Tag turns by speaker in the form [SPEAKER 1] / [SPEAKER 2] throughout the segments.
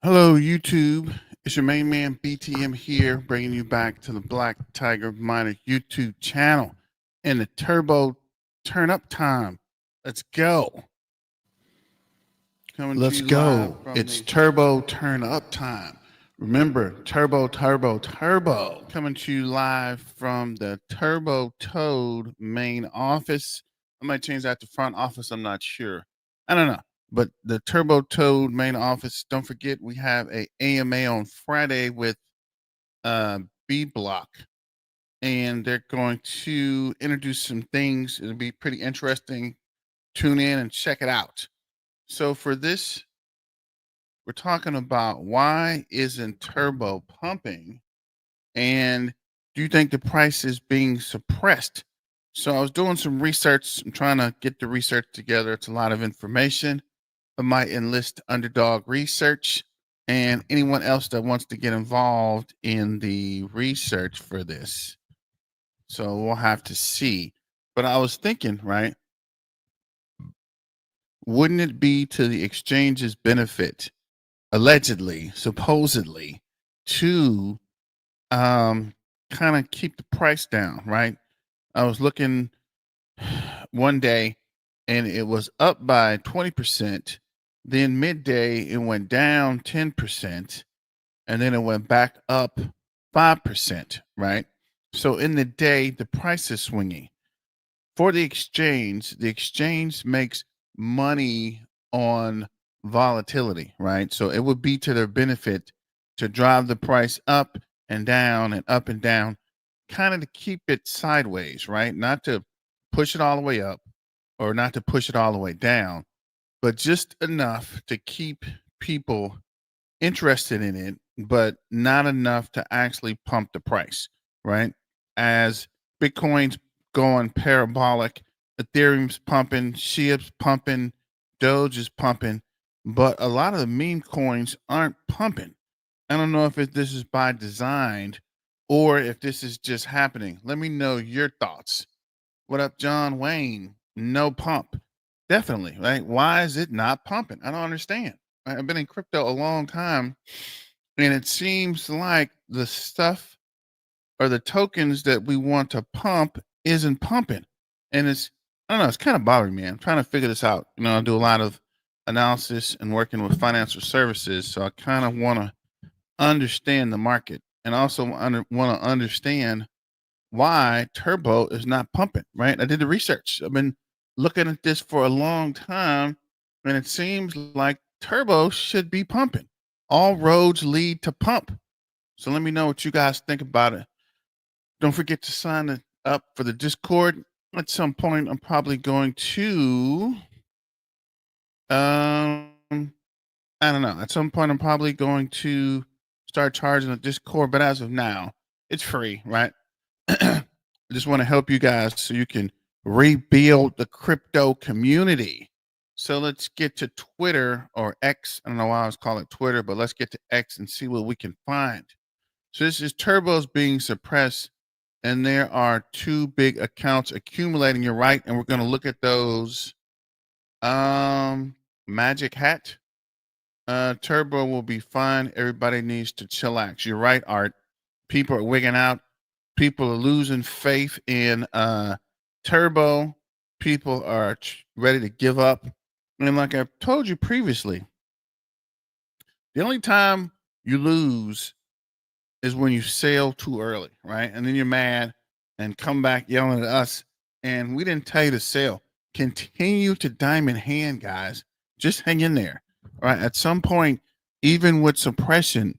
[SPEAKER 1] Hello, YouTube. It's your main man BTM here, bringing you back to the Black Tiger Miner YouTube channel in the Turbo Turnup Time. Let's go. Coming to
[SPEAKER 2] Let's
[SPEAKER 1] you live
[SPEAKER 2] go.
[SPEAKER 1] from it's Turbo Turn Up Time. Remember, Turbo, Turbo, Turbo. Coming to you live from the Turbo Toad main office. I might change that to front office. I'm not sure. I don't know. But the Turbo Toad main office, don't forget we have a AMA on Friday with B Block. And they're going to introduce some things. It'll be pretty interesting. Tune in and check it out. So for this, we're talking about why isn't Turbo pumping? And do you think the price is being suppressed? So I was doing some research. I'm trying to get the research together. It's a lot of information. I might enlist Underdog Research and anyone else that wants to get involved in the research for this. So we'll have to see. But I was thinking, right? Wouldn't it be to the exchange's benefit, allegedly, supposedly, to kind of keep the price down, right? I was looking one day and it was up by 20%. Then midday, it went down 10%. And then it went back up 5%, right? So in the day, the price is swinging. For the exchange makes money on volatility, right? So it would be to their benefit to drive the price up and down and up and down, kind of to keep it sideways, right? Not to push it all the way up or not to push it all the way down, but just enough to keep people interested in it, but not enough to actually pump the price, right? As Bitcoin's going parabolic, Ethereum's pumping, SHIB's pumping, Doge is pumping, but a lot of the meme coins aren't pumping. I don't know if this is by design or if this is just happening. Let me know your thoughts. What up, John Wayne? No pump. Definitely, right? Why is it not pumping? I don't understand. I've been in crypto a long time, and it seems like the stuff or the tokens that we want to pump isn't pumping. And I don't know, it's kind of bothering me. I'm trying to figure this out. I do a lot of analysis and working with financial services. So I kind of want to understand the market and also want to understand why Turbo is not pumping, right? I did the research. I've been looking at this for a long time, and it seems like Turbo should be pumping. All roads lead to pump. So let me know what you guys think about it. Don't forget to sign up for the Discord. At some point, I'm probably going to, I don't know. At some point, I'm probably going to start charging the Discord, but as of now, it's free, right? I just want to help you guys so you can rebuild the crypto community. So let's get to Twitter or X. I don't know why I was calling it Twitter, but let's get to X and see what we can find. So this is Turbo's being suppressed, and there are two big accounts accumulating. You're right, and we're going to look at those. Magic Hat. Turbo will be fine. Everybody needs to chillax. You're right, Art. People are wigging out. People are losing faith in Turbo. People are ready to give up. And like I've told you previously, the only time you lose is when you sell too early, right? And then you're mad and come back yelling at us. And we didn't tell you to sell. Continue to diamond hand, guys. Just hang in there. All right. At some point, even with suppression,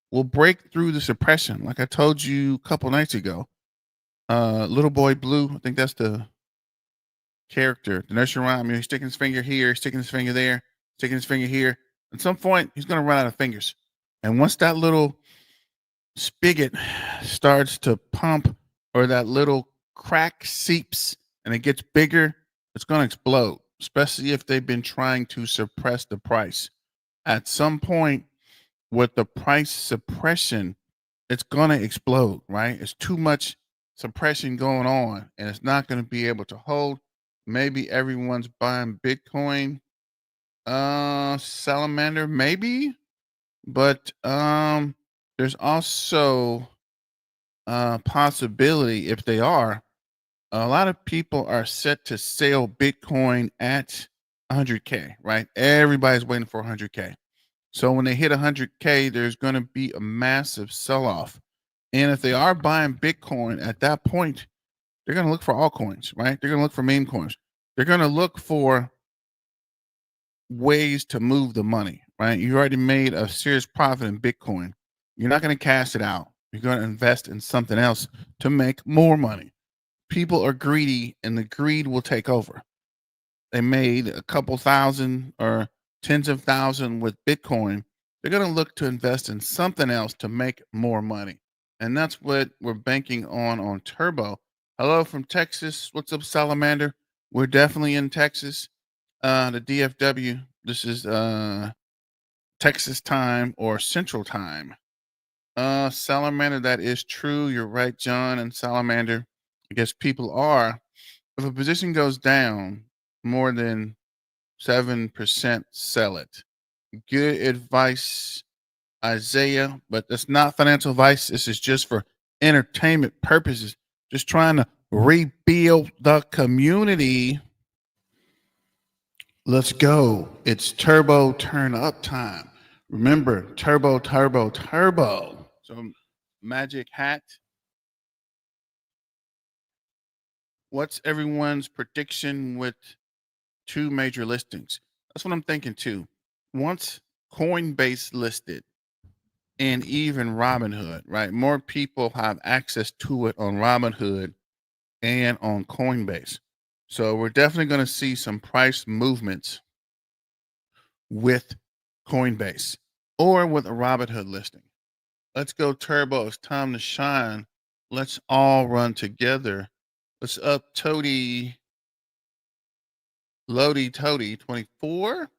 [SPEAKER 1] we'll break through the suppression. Like I told you a couple nights ago. Little Boy Blue, I think that's the character, the nursery rhyme. He's sticking his finger here, sticking his finger there, sticking his finger here. At some point, he's going to run out of fingers. And once that little spigot starts to pump or that little crack seeps and it gets bigger, it's going to explode, especially if they've been trying to suppress the price. At some point, with the price suppression, it's going to explode, right? It's too much suppression going on and it's not going to be able to hold. Maybe everyone's buying Bitcoin. Salamander, maybe. But there's also a possibility, if they are, a lot of people are set to sell Bitcoin at 100K, right? Everybody's waiting for 100K. So when they hit 100K, there's going to be a massive sell off. And if they are buying Bitcoin at that point, they're going to look for altcoins, right? They're going to look for meme coins. They're going to look for ways to move the money, right? You already made a serious profit in Bitcoin. You're not going to cash it out. You're going to invest in something else to make more money. People are greedy and the greed will take over. They made a couple thousand or tens of thousands with Bitcoin. They're going to look to invest in something else to make more money. And that's what we're banking on Turbo. Hello from Texas. What's up, Salamander? We're definitely in Texas. The DFW. This is Texas time or Central time. Salamander, that is true. You're right, John and Salamander. I guess people are. If a position goes down more than 7%, sell it. Good advice, Isaiah, but that's not financial advice. This is just for entertainment purposes. Just trying to rebuild the community. Let's go. It's Turbo Turnup Time. Remember, turbo, turbo, turbo. So, magic hat. What's everyone's prediction with two major listings? That's what I'm thinking too. Once Coinbase listed and even Robinhood, right? More people have access to it on Robinhood and on Coinbase. So we're definitely going to see some price movements with Coinbase or with a Robinhood listing. Let's go turbo. It's time to shine. Let's all run together. What's up, Toady? Lodi Toady 24.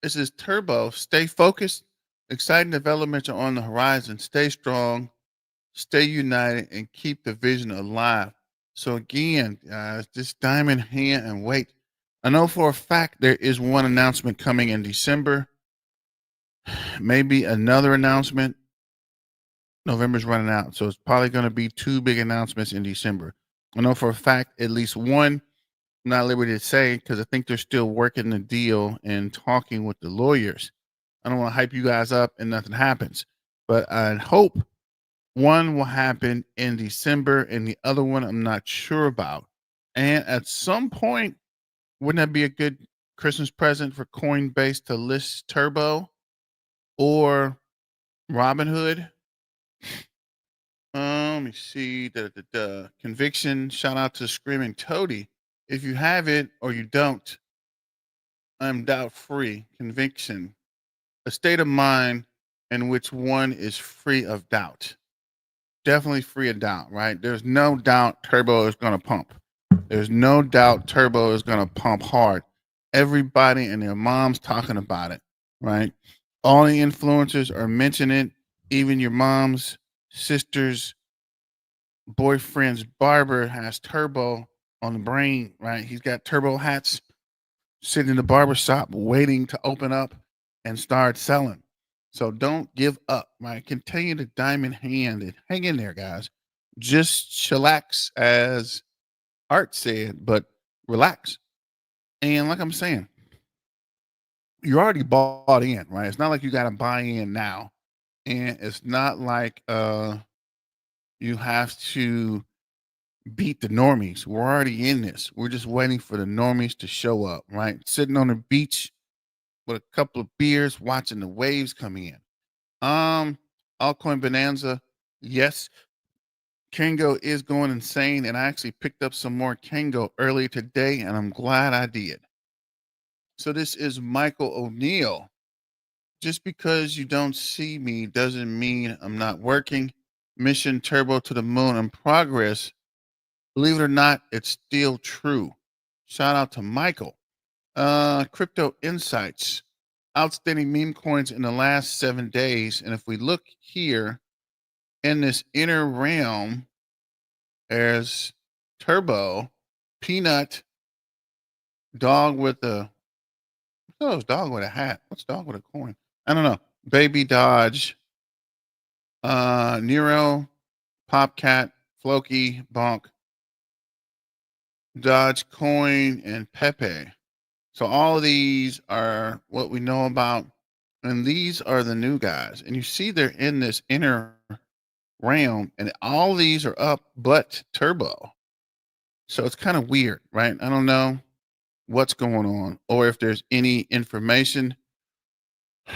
[SPEAKER 1] This is Turbo. Stay focused. Exciting developments are on the horizon. Stay strong, stay united, and keep the vision alive. So again, guys, just diamond hand and wait. I know for a fact there is one announcement coming in December. Maybe another announcement. November's running out, so it's probably going to be two big announcements in December. I know for a fact at least one. I'm not at liberty to say because I think they're still working the deal and talking with the lawyers. I don't want to hype you guys up and nothing happens, but I hope one will happen in December and the other one I'm not sure about. And at some point, wouldn't that be a good Christmas present for Coinbase to list Turbo or Robinhood? Let me see. Conviction. Shout out to Screaming Toady. If you have it or you don't, I'm doubt free. Conviction. A state of mind in which one is free of doubt. Definitely free of doubt, right? There's no doubt Turbo is going to pump. There's no doubt Turbo is going to pump hard. Everybody and their mom's talking about it, right? All the influencers are mentioning it. Even your mom's sister's boyfriend's barber has Turbo on the brain, right? He's got Turbo hats sitting in the barber shop waiting to open up and start selling. So don't give up, right? Continue to diamond hand and hang in there, guys. Just chillax, as Art said, but relax. And like I'm saying, you're already bought in, right? It's not like you got to buy in now. And it's not like you have to beat the normies. We're already in this. We're just waiting for the normies to show up, right? Sitting on the beach with a couple of beers, watching the waves coming in. Altcoin Bonanza. Yes, Kango is going insane, and I actually picked up some more Kango earlier today, and I'm glad I did. So this is Michael O'Neill. Just because you don't see me doesn't mean I'm not working. Mission Turbo to the Moon in progress. Believe it or not, it's still true. Shout out to Michael. Crypto Insights. Outstanding meme coins in the last 7 days. And if we look here in this inner realm, there's Turbo, Peanut, Dog with a, oh, it's Dog with a hat. What's Dog with a coin? I don't know. Baby Dodge, Nero, Popcat, Floki, Bonk, Dodge Coin, and Pepe. So all of these are what we know about, and these are the new guys. And you see they're in this inner realm, and all these are up but Turbo. So it's kind of weird, right? I don't know what's going on or if there's any information.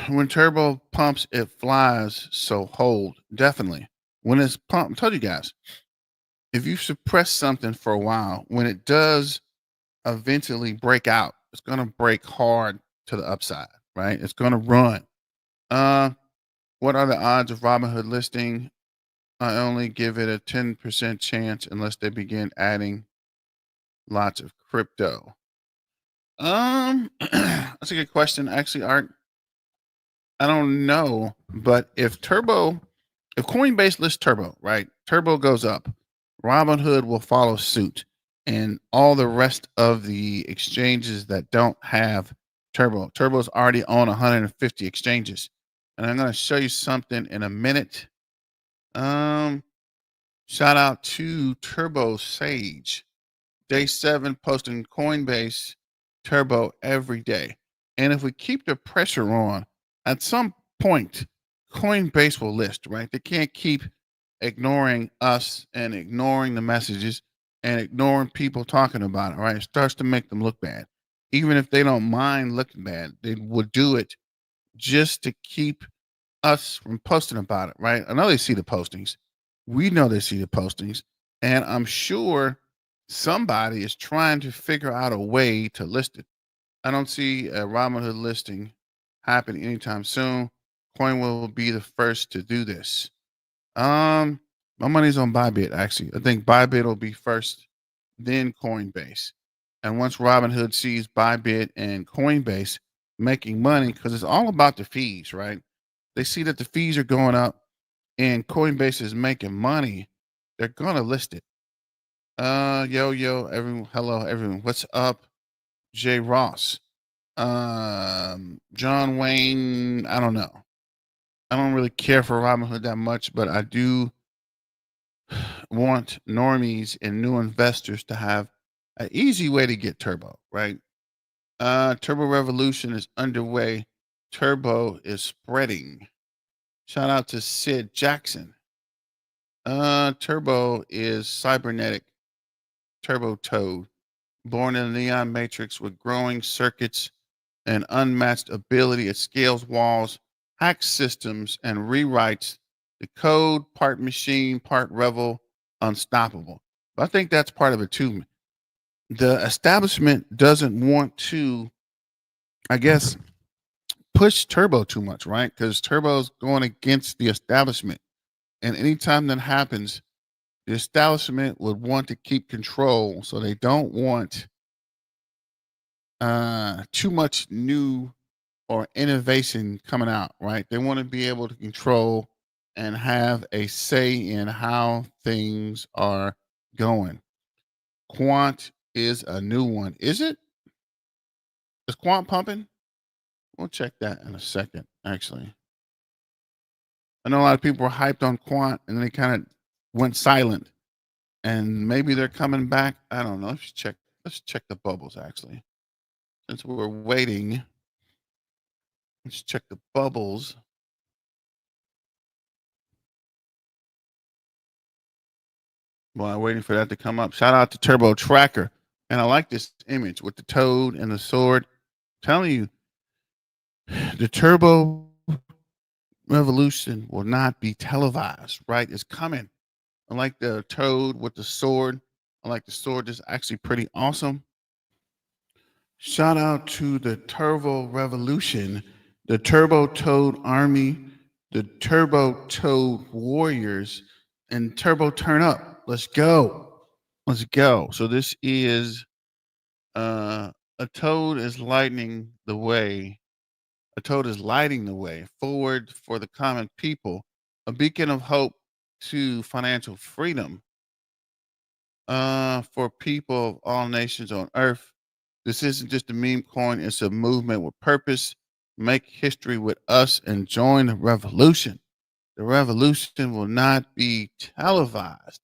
[SPEAKER 1] When Turbo pumps, it flies. So hold definitely. When it's pumped, I told you guys, if you suppress something for a while, when it does eventually break out, it's going to break hard to the upside, right? It's going to run. Uh, what are the odds of Robinhood listing? I only give it a 10% chance unless they begin adding lots of crypto. That's a good question. Actually, Art, I don't know, but if Coinbase lists Turbo, right? Turbo goes up. Robinhood will follow suit, and all the rest of the exchanges that don't have Turbo. Turbo's already on 150 exchanges, and I'm going to show you something in a minute. Um, Shout out to Turbo Sage. Day 7 posting Coinbase Turbo every day. And if we keep the pressure on, at some point, Coinbase will list, right? They can't keep ignoring us and ignoring the messages and ignoring people talking about it, right? It starts to make them look bad. Even if they don't mind looking bad, they would do it just to keep us from posting about it, right? I know they see the postings. We know they see the postings. And I'm sure somebody is trying to figure out a way to list it. I don't see a Robinhood listing happening anytime soon. Coin will be the first to do this. My money's on Bybit, actually. I think Bybit will be first, then Coinbase. And once Robinhood sees Bybit and Coinbase making money, because it's all about the fees, right? They see that the fees are going up and Coinbase is making money, they're gonna list it. Yo, everyone, hello, everyone. What's up, Jay Ross? John Wayne, I don't know. I don't really care for Robinhood that much, but I do want normies and new investors to have an easy way to get Turbo, right? Turbo Revolution is underway. Turbo is spreading. Shout out to Sid Jackson. Turbo is cybernetic turbo Toad, born in the neon matrix with growing circuits and unmatched ability. It scales walls, hacks systems, and rewrites the code, part machine, part revel, unstoppable. But I think that's part of it too. The establishment doesn't want to, I guess, push Turbo too much, right? Because Turbo's going against the establishment. And anytime that happens, the establishment would want to keep control. So they don't want too much new or innovation coming out, right? They want to be able to control and have a say in how things are going. Quant is a new one. Is it? Is Quant pumping? We'll check that in a second, actually. I know a lot of people were hyped on Quant and then they kind of went silent. And maybe they're coming back. I don't know. Let's check the bubbles actually. Since we're waiting, let's check the bubbles. While I'm waiting for that to come up. Shout out to Turbo Tracker. And I like this image with the toad and the sword. I'm telling you, the Turbo Revolution will not be televised, right? It's coming. I like the toad with the sword. I like the sword. It's actually pretty awesome. Shout out to the Turbo Revolution, the Turbo Toad Army, the Turbo Toad Warriors, and Turbo Turn Up. Let's go. Let's go. So this is a toad is lighting the way. A toad is lighting the way forward for the common people, a beacon of hope to financial freedom for people of all nations on earth. This isn't just a meme coin, it's a movement with purpose. make history with us and join the revolution. The revolution will not be televised.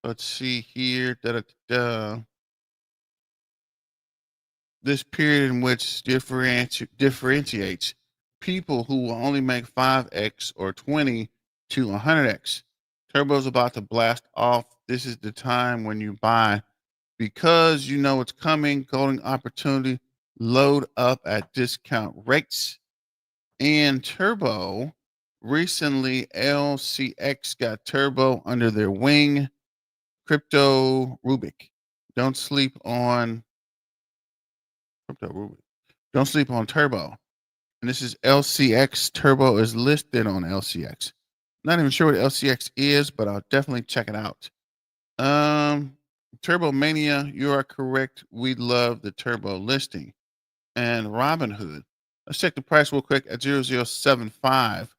[SPEAKER 1] Let's see here. This period in which differentiates people who will only make 5x or 20 to 100x. Turbo's about to blast off. This is the time when you buy because you know it's coming. Golden opportunity. Load up at discount rates. And Turbo, recently LCX got Turbo under their wing. Crypto Rubik. Don't sleep on Crypto Rubik. Don't sleep on Turbo. And this is LCX. Turbo is listed on LCX. Not even sure what LCX is, but I'll definitely check it out. Turbo Mania, you are correct. We love the Turbo listing. And Robinhood. Let's check the price real quick at 0075.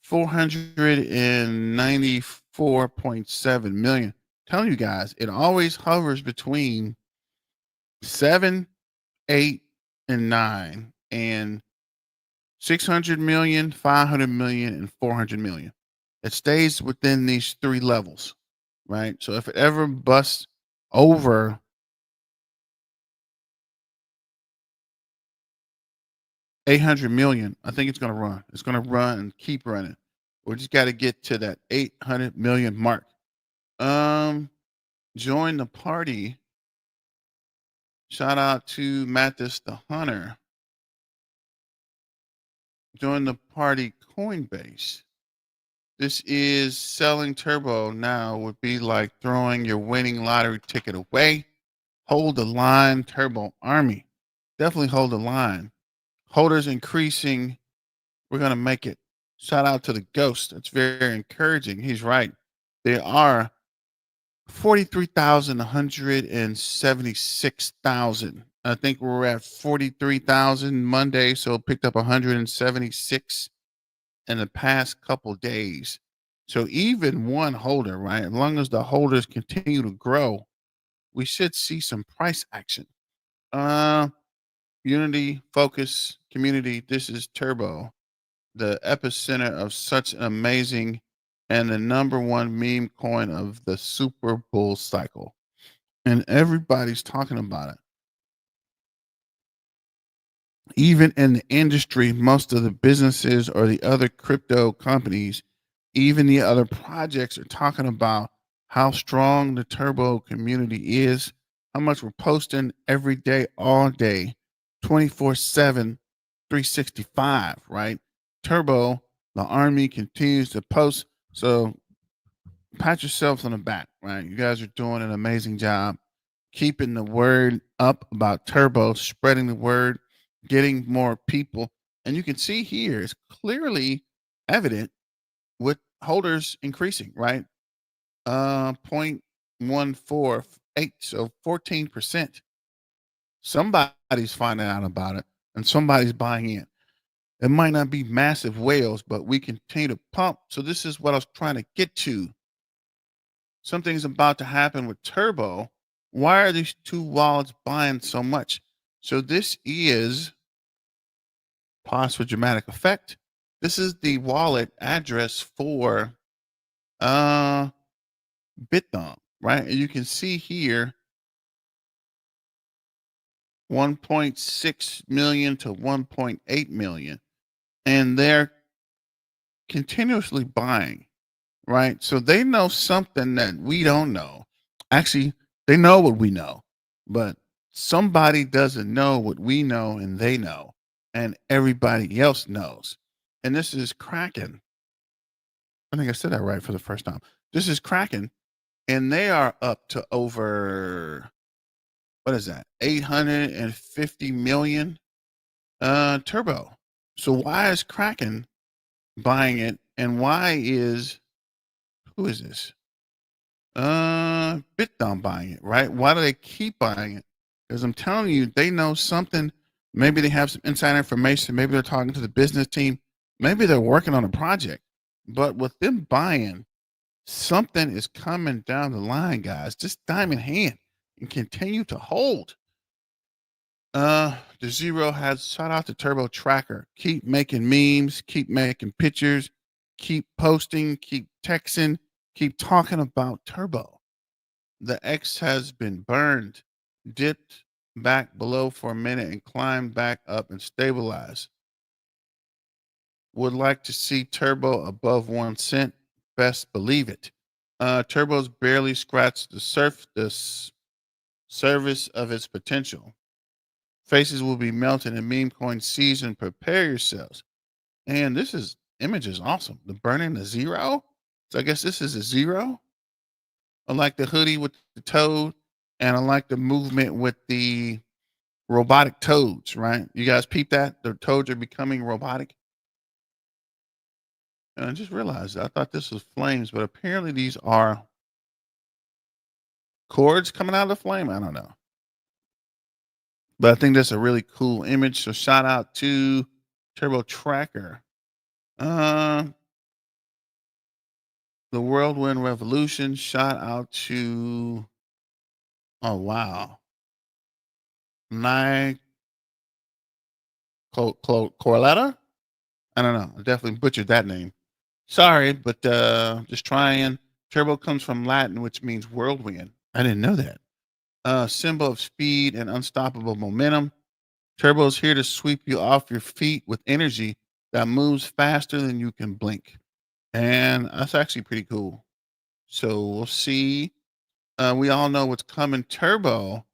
[SPEAKER 1] 494.7 million. Telling you guys, it always hovers between 7, 8, and 9, and 600 million, 500 million, and 400 million. It stays within these three levels, right? So if it ever busts over 800 million, I think it's going to run. It's going to run and keep running. We just got to get to that 800 million mark. Join the party. Shout out to Mathis the Hunter. Join the party Coinbase. This is selling Turbo now would be like throwing your winning lottery ticket away. Hold the line, Turbo Army. Definitely hold the line. Holders increasing. We're going to make it. Shout out to the ghost. That's very encouraging. He's right. There are 43,176,000. I think we're at 43,000 Monday, so picked up 176 in the past couple days. So even one holder, right? As long as the holders continue to grow, we should see some price action. Unity, focus, community. This is Turbo, the epicenter of such an amazing and the number one meme coin of the super bull cycle. And everybody's talking about it. Even in the industry, most of the businesses or the other crypto companies, even the other projects are talking about how strong the Turbo community is, how much we're posting every day, all day, 24/7, 365, right? Turbo, the army continues to post. So pat yourselves on the back, right? You guys are doing an amazing job keeping the word up about Turbo, spreading the word, getting more people. And you can see here it's clearly evident with holders increasing, right? 0.148, so 14%. Somebody's finding out about it and somebody's buying in. It might not be massive whales, but we continue to pump. So this is what I was trying to get to. Something's about to happen with Turbo. Why are these two wallets buying so much? So this is, pause for dramatic effect. This is the wallet address for Bitdom, right? And you can see here 1.6 million to 1.8 million. And they're continuously buying, right? So they know something that we don't know. Actually, they know what we know, but somebody doesn't know what we know and they know, and everybody else knows. And this is Kraken. I think I said that right for the first time. This is Kraken, and they are up to over, what is that? 850 million Turbo. So why is Kraken buying it, and why is, who is this? Bitdom buying it, right? Why do they keep buying it? Because I'm telling you, they know something. Maybe they have some inside information. Maybe they're talking to the business team. Maybe they're working on a project. But with them buying, something is coming down the line, guys. Just diamond hand and continue to hold. The Zero has shout out to Turbo Tracker. Keep making memes, keep making pictures, keep posting, keep texting, keep talking about Turbo. The X has been burned, dipped back below for a minute and climbed back up and stabilized. Would like to see Turbo above 1 cent. Best believe it. Turbo's barely scratched the surface of its potential. Faces will be melted in Memecoin season. Prepare yourselves. And this image is awesome. The burning the zero. So I guess this is a zero. I like the hoodie with the toad, and I like the movement with the robotic toads, right? You guys peep that? The toads are becoming robotic. And I just realized I thought this was flames, but apparently these are cords coming out of the flame. I don't know. But I think that's a really cool image. So shout out to Turbo Tracker. Uh, the Whirlwind Revolution. Shout out to oh wow. Nye Corletta? I don't know. I definitely butchered that name. Sorry, but just trying. Turbo comes from Latin, which means whirlwind. I didn't know that. Symbol of speed and unstoppable momentum. Turbo is here to sweep you off your feet with energy that moves faster than you can blink. And that's actually pretty cool. So we'll see. We all know what's coming. Turbo.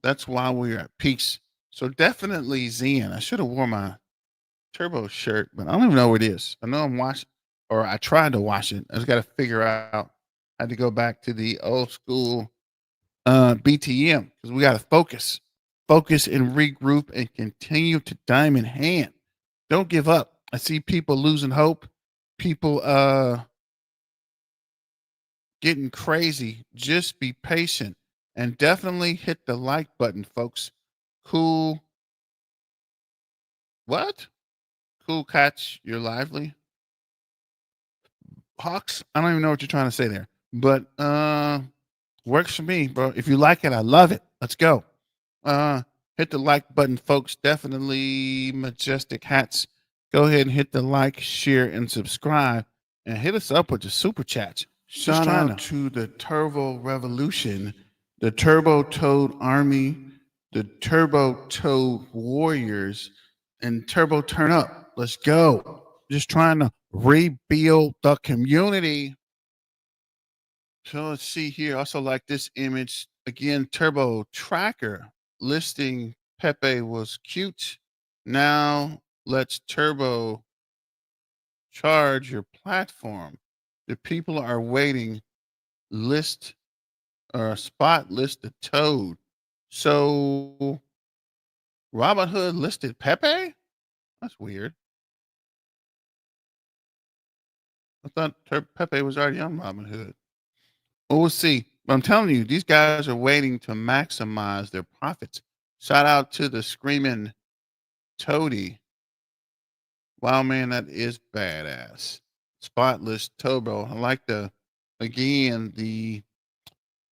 [SPEAKER 1] That's why we're at peaks. So definitely Zen. I should have worn my Turbo shirt, but I don't even know where it is. I know I'm washing, or I tried to wash it. I just got to figure out. I had to go back to the old school BTM because we got to focus and regroup and continue to diamond hand. Don't give up. I see people losing hope. People getting crazy. Just be patient and definitely hit the like button, folks. Cool. What? Cool catch. You're lively. Hawks. I don't even know what you're trying to say there, but works for me, bro. If you like it, I love it. Let's go. Hit the like button, folks. Definitely majestic hats. Go ahead and hit the like, share, and subscribe, and hit us up with the super chats. Shout out to the Turbo Revolution, the Turbo Toad Army, the Turbo Toad Warriors, and Turbo Turn Up. Let's go. Just trying to rebuild the community. So let's see here. I also like this image. Again, Turbo Tracker listing Pepe was cute. Now let's turbo charge your platform. The people are waiting. List or spot list the toad. So Robinhood listed Pepe? That's weird. I thought Pepe was already on Robinhood. Well, we'll see. But I'm telling you, these guys are waiting to maximize their profits. Shout out to the screaming Toady. Wow, man, that is badass. Spotless turbo. I like the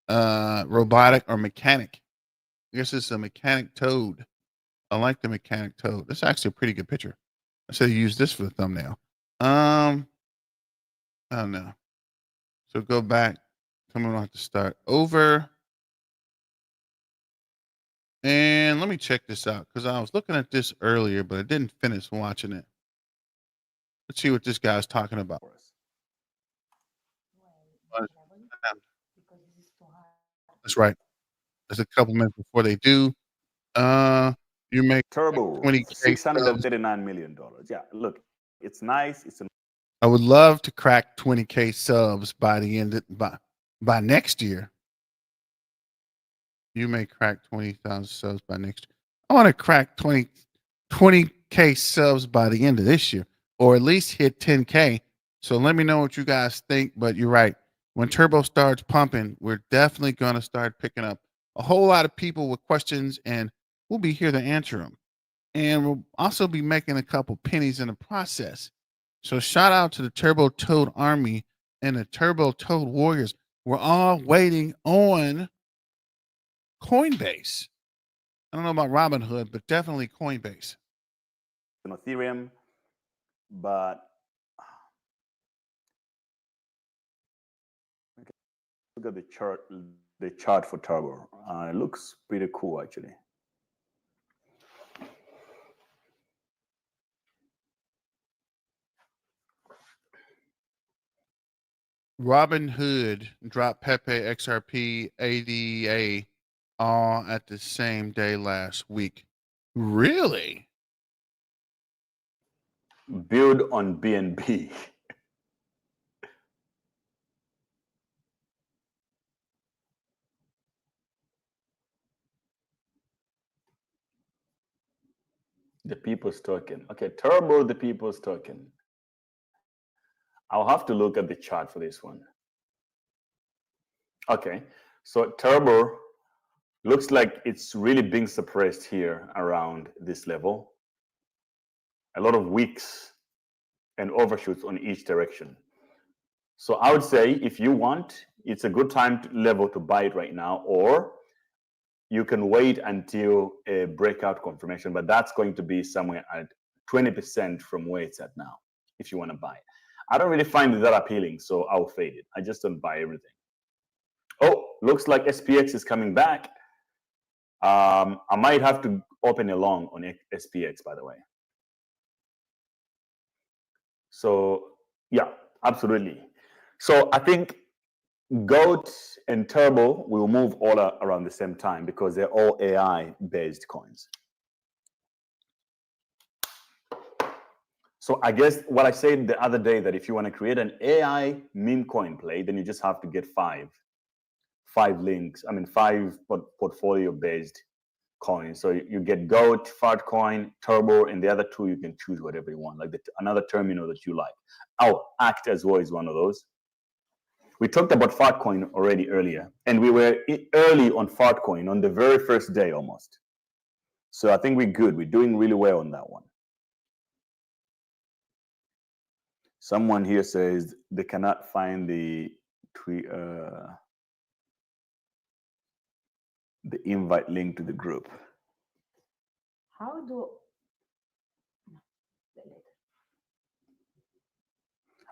[SPEAKER 1] robotic or mechanic. I guess it's a mechanic toad. I like the mechanic toad. That's actually a pretty good picture. I should have used this for the thumbnail. I don't know. So go back. I'm gonna have to start over. And let me check this out because I was looking at this earlier, but I didn't finish watching it. Let's see what this guy's talking about. That's right. There's a couple minutes before they do. You make
[SPEAKER 2] Turbo,
[SPEAKER 1] 20K subs.
[SPEAKER 2] $639 million. Yeah, look, it's nice.
[SPEAKER 1] I would love to crack 20K subs by the end by next year. You may crack 20,000 subs by next year. I want to crack 20K subs by the end of this year, or at least hit 10K. So let me know what you guys think. But you're right. When Turbo starts pumping, we're definitely going to start picking up a whole lot of people with questions, and we'll be here to answer them. And we'll also be making a couple pennies in the process. So shout out to the Turbo Toad Army and the Turbo Toad Warriors. We're all waiting on Coinbase. I don't know about Robinhood, but definitely Coinbase.
[SPEAKER 2] On Ethereum, but look at the chart for Turbo. It looks pretty cool, actually.
[SPEAKER 1] Robinhood dropped Pepe, XRP, ADA all at the same day last week. Really?
[SPEAKER 2] Build on BNB. The people's token. Okay, Turbo, the people's token. I'll have to look at the chart for this one. Okay, so Turbo looks like it's really being suppressed here around this level. A lot of wicks and overshoots on each direction. So I would say if you want, it's a good time level to buy it right now, or you can wait until a breakout confirmation, but that's going to be somewhere at 20% from where it's at now, if you want to buy it. I don't really find it that appealing, so I'll fade it. I just don't buy everything. Oh, looks like SPX is coming back. I might have to open a long on SPX, by the way. So yeah, absolutely. So I think GOAT and Turbo will move all around the same time because they're all AI-based coins. So I guess what I said the other day, that if you want to create an AI meme coin play, then you just have to get five links. I mean, five portfolio-based coins. So you get GOAT, Fartcoin, Turbo, and the other two you can choose whatever you want, like another terminal that you like. Act as well is one of those. We talked about Fartcoin already earlier, and we were early on Fartcoin on the very first day almost. So I think we're good. We're doing really well on that one. Someone here says they cannot find the invite link to the group.
[SPEAKER 3] How do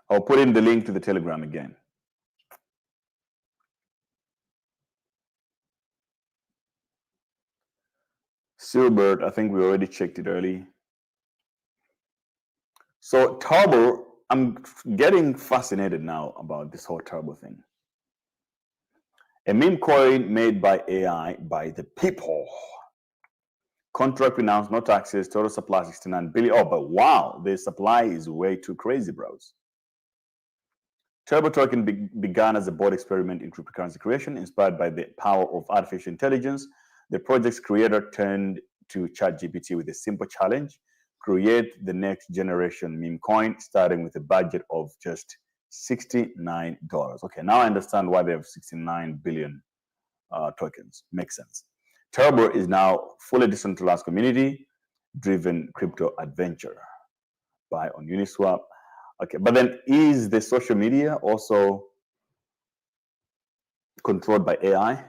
[SPEAKER 2] I'll put in the link to the Telegram again. Silbert, I think we already checked it early. So Turbo, I'm getting fascinated now about this whole Turbo thing. A meme coin made by AI by the people. Contract renounced, no taxes, total supply 69 billion. Oh, but wow, the supply is way too crazy, bros. Turbo token began as a board experiment in cryptocurrency creation, inspired by the power of artificial intelligence. The project's creator turned to ChatGPT with a simple challenge: create the next generation meme coin, starting with a budget of just $69. Okay, now I understand why they have 69 billion tokens. Makes sense. Turbo is now fully decentralized community-driven crypto adventure. Buy on Uniswap. Okay, but then is the social media also controlled by AI?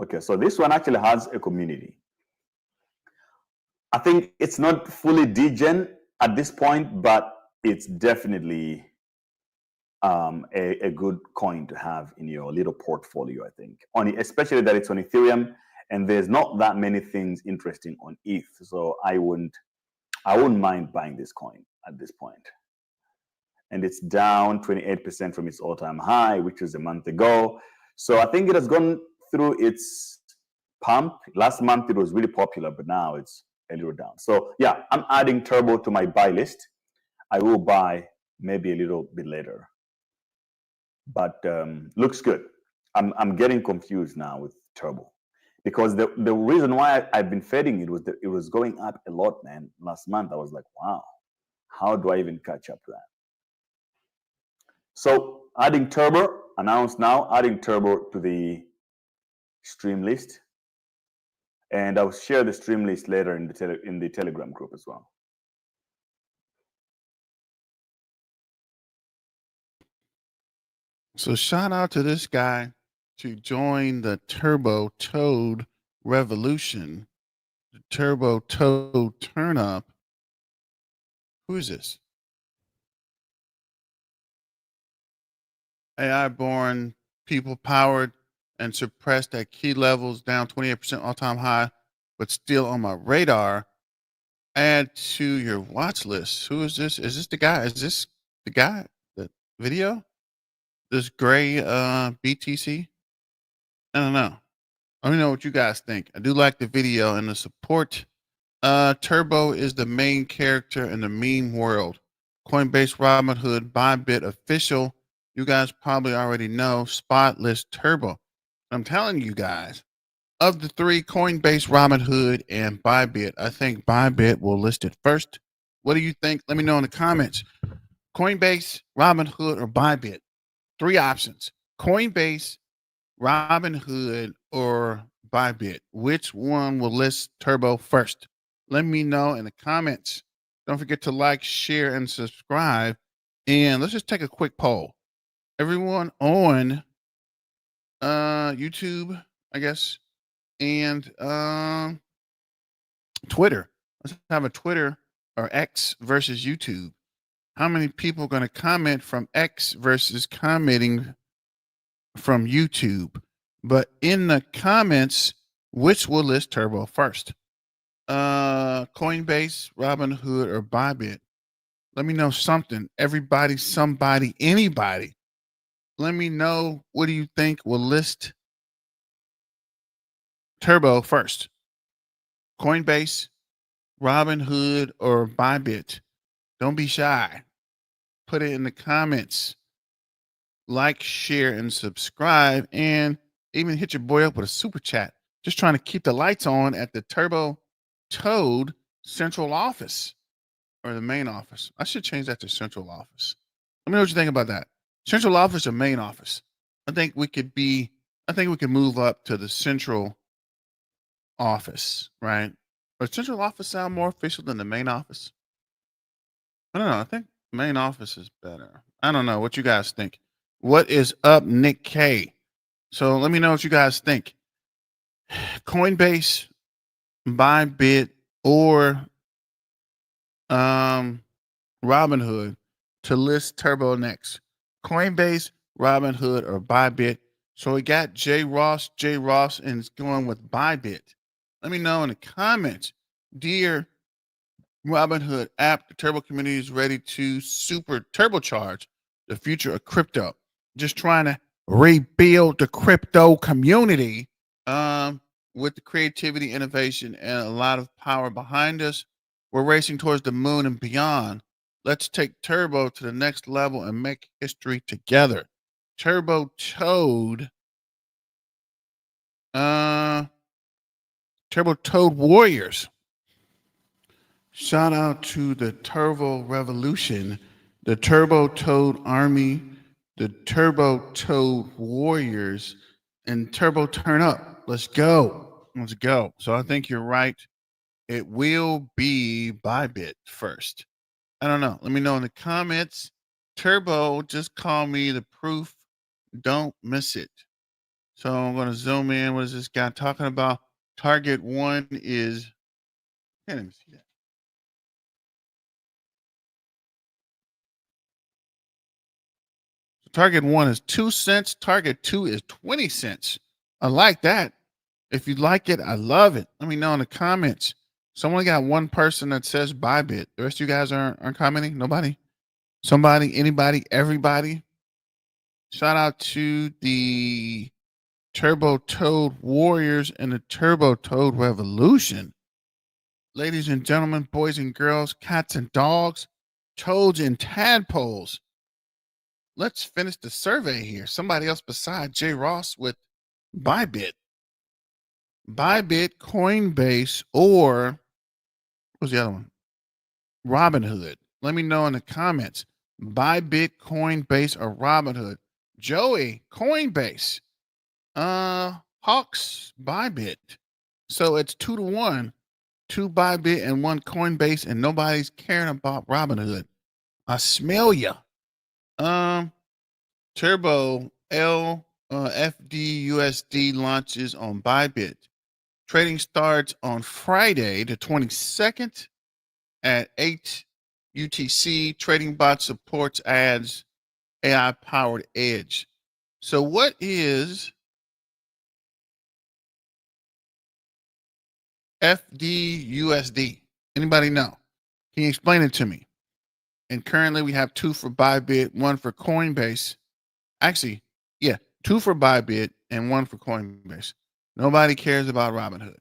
[SPEAKER 2] Okay, so this one actually has a community. I think it's not fully degen at this point, but it's definitely a good coin to have in your little portfolio, I think. Especially that it's on Ethereum, and there's not that many things interesting on ETH. So I wouldn't mind buying this coin at this point. And it's down 28% from its all-time high, which was a month ago. So I think it has gone through its pump. Last month it was really popular, but now it's a little down. So yeah, I'm adding Turbo to my buy list. I will buy maybe a little bit later. But looks good. I'm getting confused now with Turbo, because the reason why I've been fading it was that it was going up a lot, man. Last month I was like, wow, how do I even catch up to that? So adding Turbo, announced now, adding Turbo to the stream list. And I'll share the stream list later in the Telegram group as well.
[SPEAKER 1] So shout out to this guy to join the Turbo Toad revolution, the turbo Toad Turnup. Who is this? AI born, people powered, and suppressed at key levels, down 28% all time high, but still on my radar. Add to your watch list. Who is this? Is this the guy? Is this the guy? The video? This gray BTC? I don't know. Let me know what you guys think. I do like the video and the support. Turbo is the main character in the meme world. Coinbase, Robinhood, Bybit official. You guys probably already know spot list Turbo. I'm telling you guys, of the three, Coinbase, Robinhood, and Bybit, I think Bybit will list it first. What do you think? Let me know in the comments. Coinbase, Robinhood, or Bybit? Three options. Coinbase, Robinhood, or Bybit. Which one will list Turbo first? Let me know in the comments. Don't forget to like, share, and subscribe. And let's just take a quick poll. Everyone on YouTube, I guess, and Twitter. Let's have a Twitter or X versus YouTube. How many people are going to comment from X versus commenting from YouTube? But in the comments, which will list Turbo first? Coinbase, Robinhood, or Bybit? Let me know something. Everybody, somebody, anybody. Let me know, what do you think will list Turbo first? Coinbase, Robinhood, or Bybit? Don't be shy. Put it in the comments. Like, share, and subscribe, and even hit your boy up with a super chat. Just trying to keep the lights on at the Turbo Toad central office, or the main office. I should change that to central office. Let me know what you think about that. Central office or main office? I think we could move up to the central office, right? Or central office sound more official than the main office? I don't know. I think main office is better. I don't know what you guys think. What is up, Nick K? So let me know what you guys think. Coinbase, Bybit, or Robinhood to list Turbo next. Coinbase, Robinhood, or Bybit. So we got J Ross, and it's going with Bybit. Let me know in the comments. Dear Robinhood app, the Turbo community is ready to super turbocharge the future of crypto. Just trying to rebuild the crypto community with the creativity, innovation, and a lot of power behind us. We're racing towards the moon and beyond. Let's take Turbo to the next level and make history together. Turbo Toad. Turbo Toad Warriors. Shout out to the Turbo Revolution, the Turbo Toad Army, the Turbo Toad Warriors, and Turbo Turn Up. Let's go. Let's go. So I think you're right. It will be Bybit first. I don't know. Let me know in the comments. Turbo, just call me the proof. Don't miss it. So I'm going to zoom in. What is this guy talking about? Target one is, can't even see that. Target one is 2 cents. Target two is 20 cents. I like that. If you like it, I love it. Let me know in the comments. Someone got one person that says Bybit. The rest of you guys aren't commenting? Nobody? Somebody, anybody, everybody? Shout out to the Turbo Toad Warriors and the Turbo Toad Revolution. Ladies and gentlemen, boys and girls, cats and dogs, toads and tadpoles. Let's finish the survey here. Somebody else besides J Ross with Bybit. Bybit, Coinbase, or what's the other one? Robinhood. Let me know in the comments. Bybit, Coinbase, or Robinhood. Joey, Coinbase. Hawks, Bybit. So it's 2-1. 2 Bybit and 1 Coinbase, and nobody's caring about Robinhood. I smell ya. Turbo FDUSD launches on Bybit. Trading starts on Friday, the 22nd at 8 UTC. Trading bot supports adds AI powered edge. So, what is FDUSD? Anybody know? Can you explain it to me? And currently we have 2 for Bybit, 1 for Coinbase. Actually, yeah, 2 for Bybit and 1 for Coinbase. Nobody cares about Robinhood.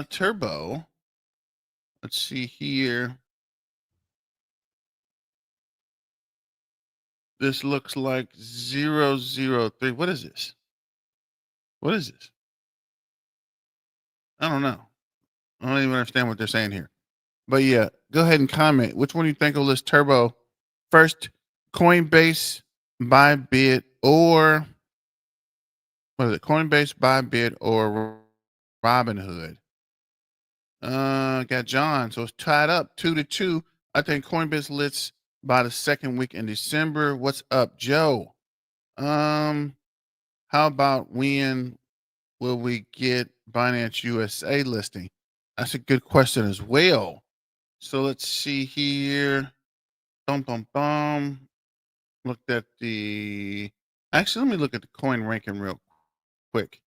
[SPEAKER 1] Turbo. Let's see here. This looks like 003. What is this? What is this? I don't know. I don't even understand what they're saying here. But yeah, go ahead and comment. Which one do you think will list Turbo first? Coinbase, Bybit, or what is it? Coinbase, Bybit, or Robinhood? Got John. So it's tied up 2-2. I think Coinbase lists by the second week in December. What's up, Joe? How about when will we get Binance USA listing? That's a good question as well. So let's see here. Bum bum bum. Looked at the. Actually, let me look at the coin ranking real quick.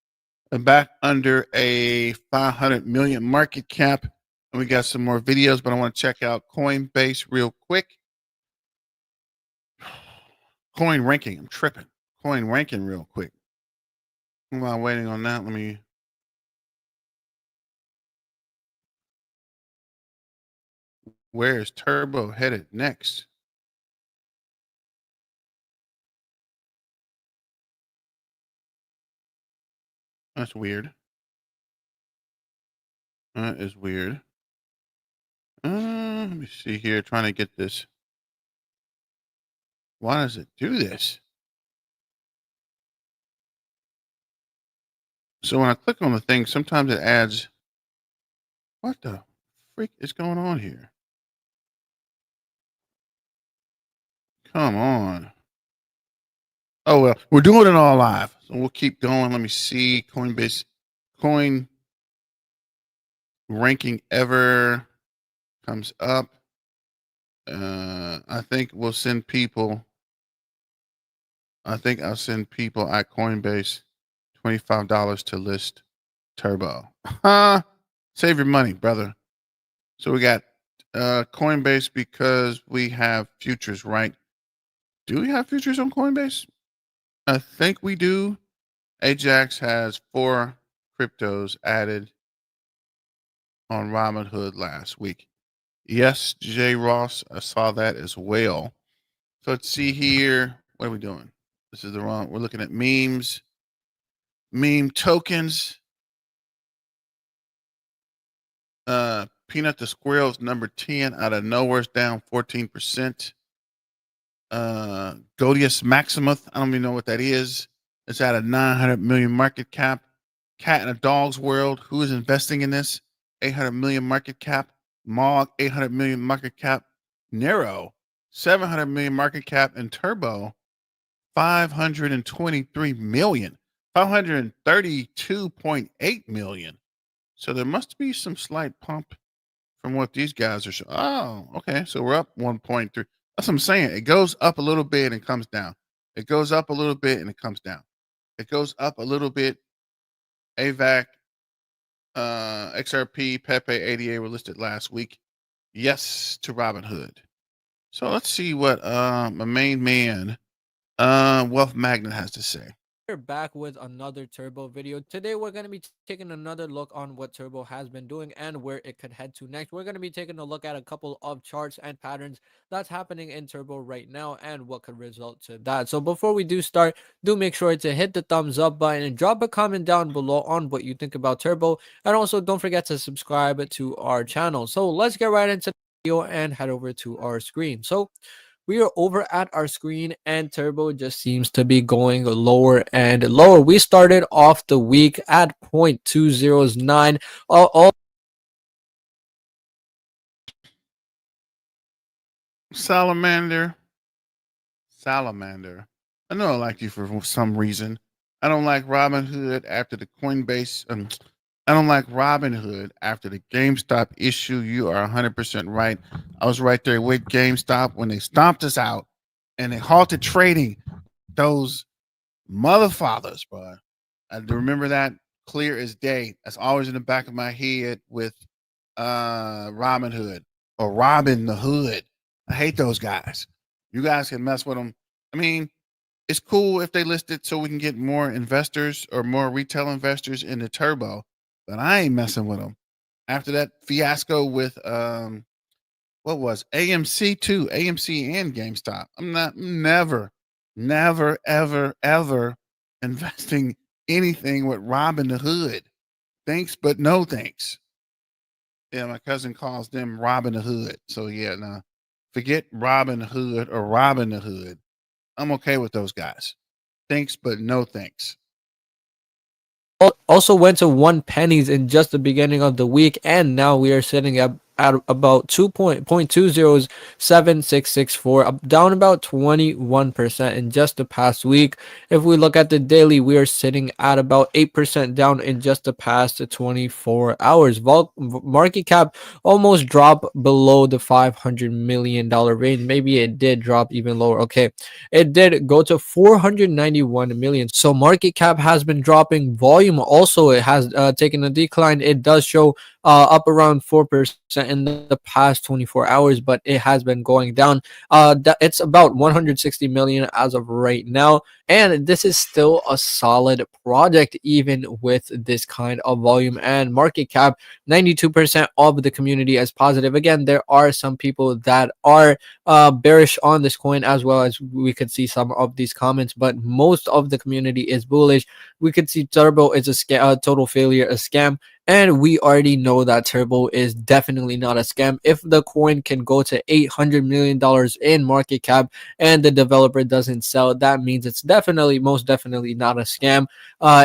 [SPEAKER 1] Back under a 500 million market cap. And we got some more videos, but I want to check out Coinbase real quick. Coin ranking. I'm tripping. Coin ranking real quick. While I'm waiting on that, let me. Where is Turbo headed next? That's weird. That is weird. Let me see here. Trying to get this. Why does it do this? So when I click on the thing, sometimes it adds. What the freak is going on here? Come on. Oh, well, we're doing it all live. So we'll keep going. Let me see. Coinbase coin ranking ever comes up. I think we'll send people. I think I'll send people at Coinbase $25 to list Turbo. Save your money, brother. So we got Coinbase because we have futures, right? Do we have futures on Coinbase? I think we do. Ajax has 4 cryptos added on Robinhood last week. Yes, J. Ross, I saw that as well. So let's see here. What are we doing? This is the wrong. We're looking at memes, meme tokens. Peanut the Squirrel's number 10 out of nowhere's down 14%. Godius Maximuth, I don't even know what that is. It's at a 900 million market cap. Cat in a Dog's World, who is investing in this? 800 million market cap. Mog, 800 million market cap. Nero, 700 million market cap. And Turbo, 523 million. 532.8 million. So there must be some slight pump from what these guys are showing. Oh, okay. So we're up 1.3. That's what I'm saying. It goes up a little bit and comes down. It goes up a little bit and it comes down. It goes up a little bit. AVAC, XRP, Pepe, ADA were listed last week. Yes to Robinhood. So let's see what my main man, Wealth Magnet, has to say.
[SPEAKER 4] We're back with another Turbo video. Today we're going to be taking another look on what Turbo has been doing and where it could head to next. We're going to be taking a look at a couple of charts and patterns that's happening in Turbo right now and what could result to that. So before we do start, do make sure to hit the thumbs up button and drop a comment down below on what you think about Turbo, and also don't forget to subscribe to our channel. So let's get right into the video and head over to our screen. So we are over at our screen and Turbo just seems to be going lower and lower. We started off the week at 0.209.
[SPEAKER 1] Salamander. I know I like you for some reason. I don't like Robinhood after the Coinbase I don't like Robinhood after the GameStop issue. You are 100% right. I was right there with GameStop when they stomped us out and they halted trading. Those motherfathers, bro. I remember that clear as day. That's always in the back of my head with Robinhood or Robin the Hood. I hate those guys. You guys can mess with them. I mean, it's cool if they list it so we can get more investors or more retail investors into Turbo, but I ain't messing with them. After that fiasco with what was AMC too, AMC and GameStop. I'm not never, ever investing anything with Robin the Hood. Thanks, but no thanks. Yeah, my cousin calls them Robin the Hood. So yeah, no, forget Robin Hood or Robin the Hood. I'm okay with those guys. Thanks, but no thanks.
[SPEAKER 4] Also went to 1 pennies in just the beginning of the week, and now we are sitting at about 2.207664, up down about 21% in just the past week. If we look at the daily, we are sitting at about 8% down in just the past 24 hours. Market cap almost dropped below the $500 million range. Maybe it did drop even lower. Okay, it did go to 491 million. So market cap has been dropping. Volume also, it has taken a decline. It does show up around 4% in the past 24 hours, but it has been going down. It's about 160 million as of right now, and this is still a solid project even with this kind of volume and market cap. 92% of the community is positive. Again, there are some people that are bearish on this coin, as well as we could see some of these comments, but most of the community is bullish. We could see Turbo is a total failure, a scam, and we already know that Turbo is definitely not a scam. If the coin can go to $800 million in market cap and the developer doesn't sell, that means it's definitely, most definitely not a scam.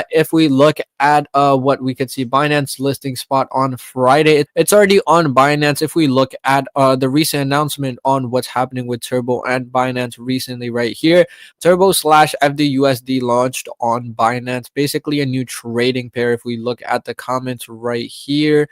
[SPEAKER 4] If we look at what we could see, Binance listing spot on Friday, it's already on Binance. If we look at the recent announcement on what's happening with Turbo and Binance recently, right here, Turbo slash FDUSD launched on Binance, basically a new trading pair. If we look at the comments right here,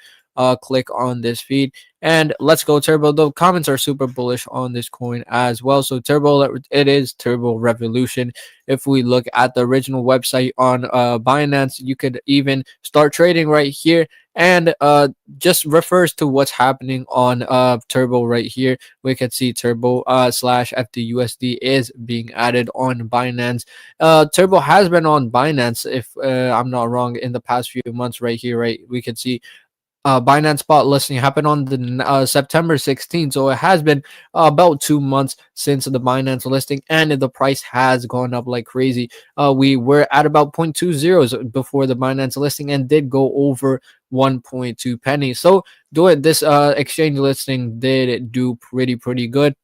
[SPEAKER 4] click on this feed and let's go Turbo. The comments are super bullish on this coin as well. So Turbo, it is Turbo Revolution. If we look at the original website on Binance, you could even start trading right here, and just refers to what's happening on Turbo right here. We can see Turbo slash FDUSD is being added on Binance. Turbo has been on Binance, if I'm not wrong, in the past few months right here, right? We can see Binance spot listing happened on the September 16th, so it has been about 2 months since the Binance listing, and the price has gone up like crazy. We were at about 0.20 before the Binance listing and did go over 1.2 pennies. So this exchange listing did do pretty good.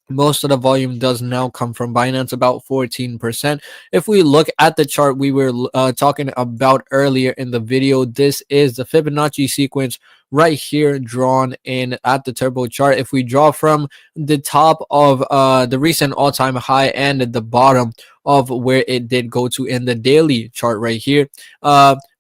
[SPEAKER 4] Most of the volume does now come from Binance, about 14%. If we look at the chart we were talking about earlier in the video, this is the Fibonacci sequence right here drawn in at the Turbo chart. If we draw from the top of the recent all-time high and the bottom of where it did go to in the daily chart right here,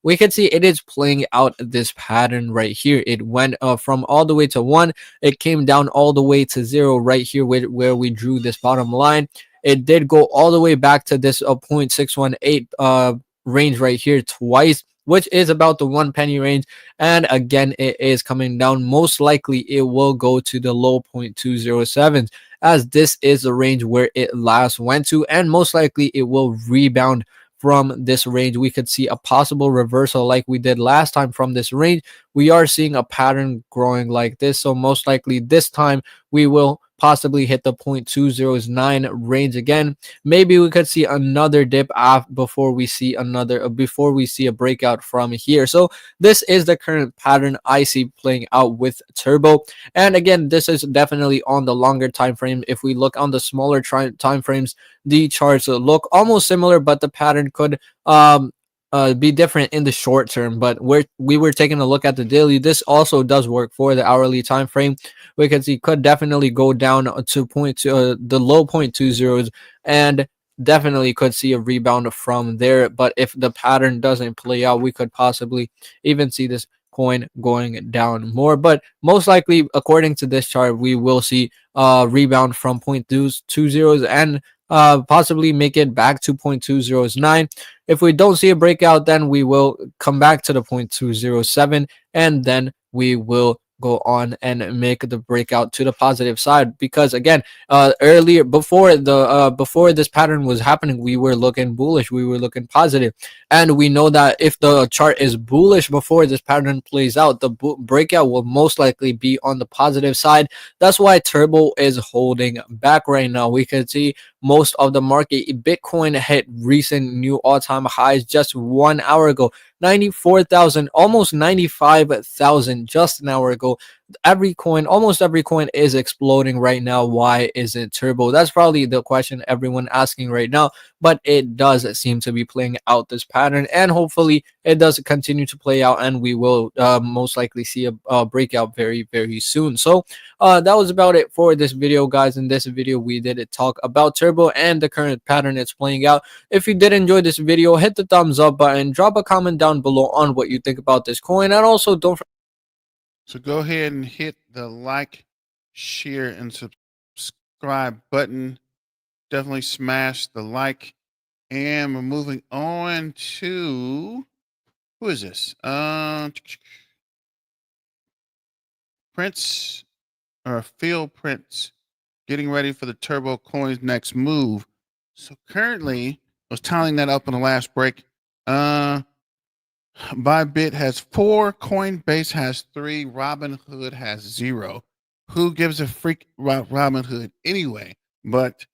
[SPEAKER 4] we can see it is playing out this pattern right here. It went from all the way to 1, it came down all the way to 0 right here where we drew this bottom line. It did go all the way back to this 0.618 range right here twice, which is about the 1 penny range, and again it is coming down. Most likely it will go to the low 0.207, as this is the range where it last went to, and most likely it will rebound from this range. We could see a possible reversal like we did last time from this range. We are seeing a pattern growing like this, so most likely this time we will possibly hit the 0.209 range again. Maybe we could see another dip before we see a breakout from here. So this is the current pattern I see playing out with Turbo. And again, this is definitely on the longer time frame. If we look on the smaller time frames, the charts look almost similar, but the pattern could be different in the short term. But we were taking a look at the daily. This also does work for the hourly time frame. We can see could definitely go down to the low 0.20s, and definitely could see a rebound from there. But if the pattern doesn't play out, we could possibly even see this coin going down more. But most likely, according to this chart, we will see a rebound from 0.220s and possibly make it back to 0.209. If we don't see a breakout, then we will come back to the 0.207, and then we will go on and make the breakout to the positive side. Because again, earlier before this pattern was happening, we were looking bullish, we were looking positive, and we know that if the chart is bullish before this pattern plays out, the breakout will most likely be on the positive side. That's why Turbo is holding back right now. We can see most of the market. Bitcoin hit recent new all-time highs just 1 hour ago, 94,000, almost 95,000 just an hour ago. Almost every coin is exploding right now. Why isn't Turbo? That's probably the question everyone asking right now, but it does seem to be playing out this pattern, and hopefully it does continue to play out, and we will most likely see a breakout very, very soon. So that was about it for this video, guys. In this video, we did talk about Turbo and the current pattern it's playing out. If you did enjoy this video, hit the thumbs up button, drop a comment down below on what you think about this coin, and also don't forget.
[SPEAKER 1] So go ahead and hit the like, share, and subscribe button. Definitely smash the like. And we're moving on to, who is this? Prince or Phil Prince, getting ready for the Turbo Coin's next move. So currently, I was tallying that up in the last break. Bybit has 4, Coinbase has 3, Robinhood has 0. Who gives a freak Robinhood anyway? But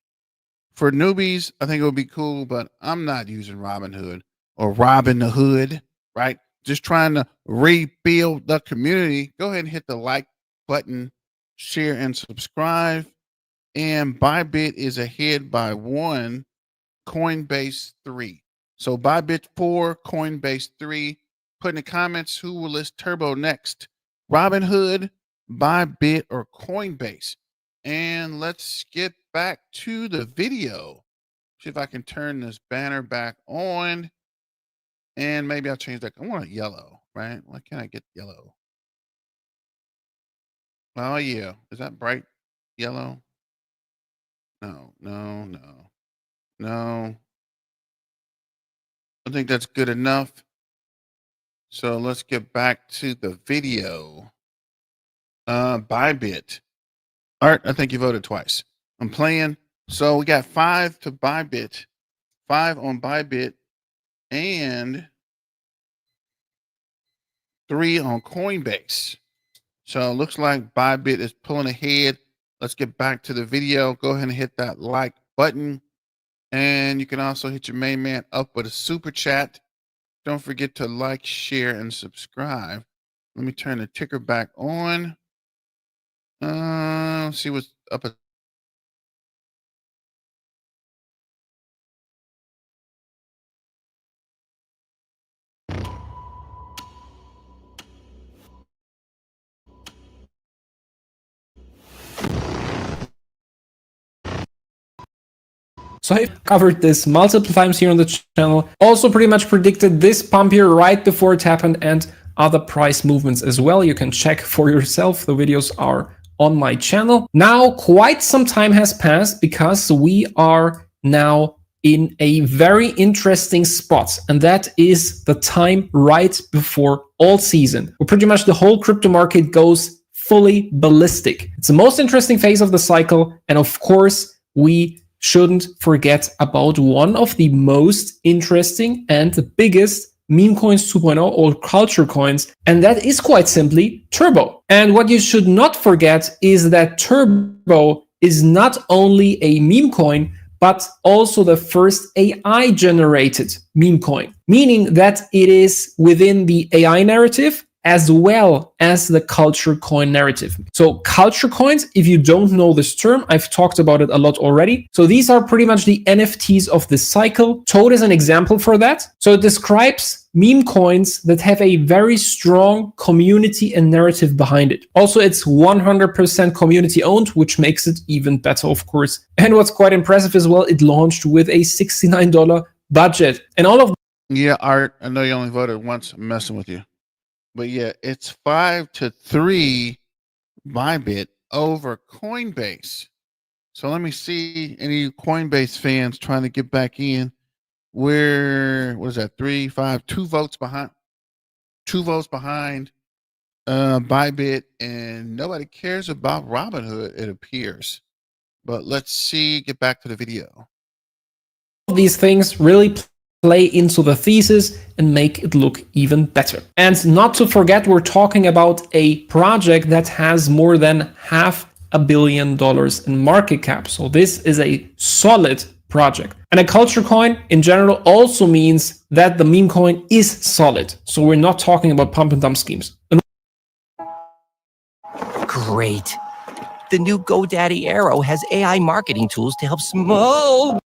[SPEAKER 1] for newbies, I think it would be cool, but I'm not using Robinhood or Robin the Hood, right? Just trying to rebuild the community. Go ahead and hit the like button, share, and subscribe. And Bybit is ahead by 1, Coinbase 3. So Bybit 4, Coinbase 3. Put in the comments who will list Turbo next, Robinhood, Bybit, or Coinbase. And let's get back to the video. See if I can turn this banner back on. And maybe I'll change that. I want it yellow, right? Why can't I get yellow? Oh, yeah. Is that bright yellow? No. I think that's good enough. So let's get back to the video. Bybit. Art, I think you voted twice. I'm playing. So we got 5 to Bybit, 5 on Bybit, and 3 on Coinbase. So it looks like Bybit is pulling ahead. Let's get back to the video. Go ahead and hit that like button. And you can also hit your main man up with a super chat. Don't forget to like, share, and subscribe. Let me turn the ticker back on. See what's up.
[SPEAKER 5] So I've covered this multiple times here on the channel. Also pretty much predicted this pump here right before it happened and other price movements as well. You can check for yourself. The videos are on my channel. Now quite some time has passed because we are now in a very interesting spot, and that is the time right before alt season, where pretty much the whole crypto market goes fully ballistic. It's the most interesting phase of the cycle, and of course we shouldn't forget about one of the most interesting and the biggest meme coins 2.0 or culture coins, and that is quite simply Turbo. And what you should not forget is that Turbo is not only a meme coin, but also the first AI generated meme coin, meaning that it is within the AI narrative as well as the culture coin narrative. So culture coins, if you don't know this term, I've talked about it a lot already. So these are pretty much the NFTs of this cycle. Toad is an example for that. So it describes meme coins that have a very strong community and narrative behind it. Also, it's 100% community owned, which makes it even better, of course. And what's quite impressive as well, it launched with a $69 budget. And all of
[SPEAKER 1] Yeah, Art, I know you only voted once. I'm messing with you. But yeah, it's 5-3 Bybit over Coinbase. So let me see any Coinbase fans trying to get back in. We're, what is that, 3, 5, 2 votes behind. 2 votes behind Bybit, and nobody cares about Robinhood, it appears. But let's see, get back to the video.
[SPEAKER 5] these things really play into the thesis and make it look even better. And not to forget, we're talking about a project that has more than $500 million in market cap. So this is a solid project. And a culture coin in general also means that the meme coin is solid. So we're not talking about pump and dump schemes.
[SPEAKER 6] Great. The new GoDaddy Arrow has AI marketing tools to help small.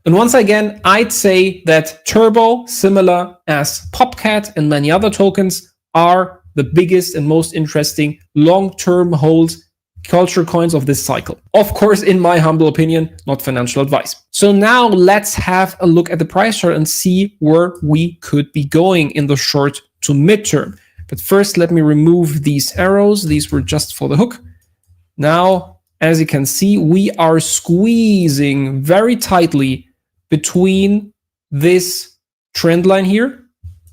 [SPEAKER 5] And once again, I'd say that Turbo, similar as Popcat and many other tokens, are the biggest and most interesting long-term hold culture coins of this cycle. Of course, in my humble opinion, not financial advice. So now let's have a look at the price chart and see where we could be going in the short to midterm. But first, let me remove these arrows. These were just for the hook. Now, as you can see, we are squeezing very tightly between this trend line here.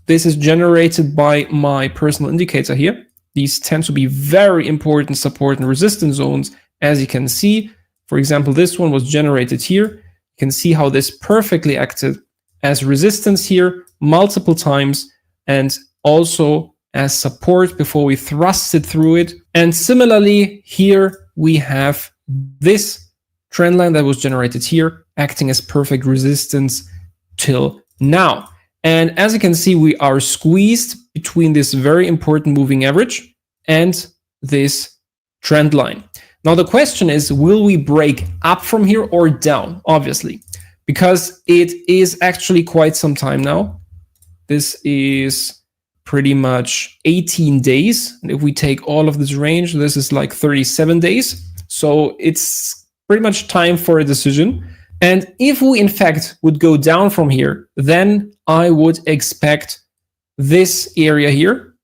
[SPEAKER 5] This is generated by my personal indicator here. These tend to be very important support and resistance zones. As you can see, for example, this one was generated here. You can see how this perfectly acted as resistance here multiple times, and also as support before we thrust it through it. And similarly, here we have this trend line that was generated here acting as perfect resistance till now. And as you can see, we are squeezed between this very important moving average and this trend line. Now the question is, will we break up from here or down? Obviously, because it is actually quite some time now. This is pretty much 18 days. And if we take all of this range, this is like 37 days. So it's pretty much time for a decision. And if we in fact would go down from here, then I would expect this area here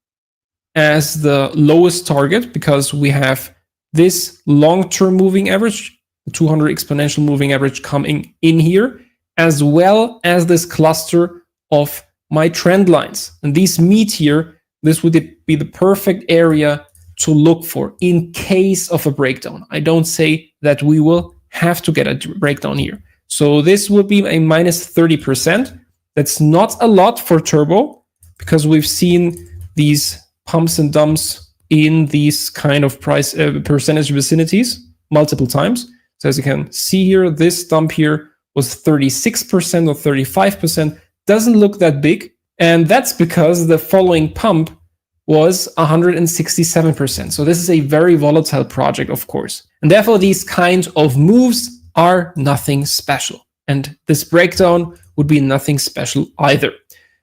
[SPEAKER 5] as the lowest target, because we have this long-term moving average, the 200 exponential moving average coming in here, as well as this cluster of my trend lines. And these meet here. This would be the perfect area to look for in case of a breakdown. I don't say that we will have to get a breakdown here. So this would be a minus 30%. That's not a lot for Turbo, because we've seen these pumps and dumps in these kind of price percentage vicinities multiple times. So as you can see here, this dump here was 36% or 35%. Doesn't look that big. And that's because the following pump was 167%. So this is a very volatile project, of course. And therefore, these kinds of moves are nothing special. And this breakdown would be nothing special either.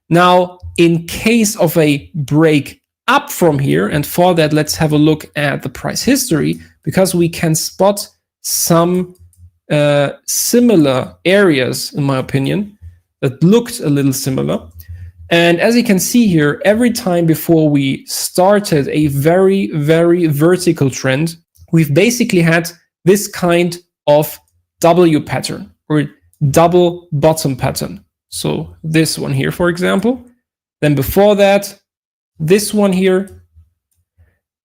[SPEAKER 5] Now, in case of a break up from here, and for that, let's have a look at the price history, because we can spot some similar areas, in my opinion, that looked a little similar. And as you can see here, every time before we started a very, very vertical trend, we've basically had this kind of W pattern or double bottom pattern. So this one here, for example. Then before that, this one here.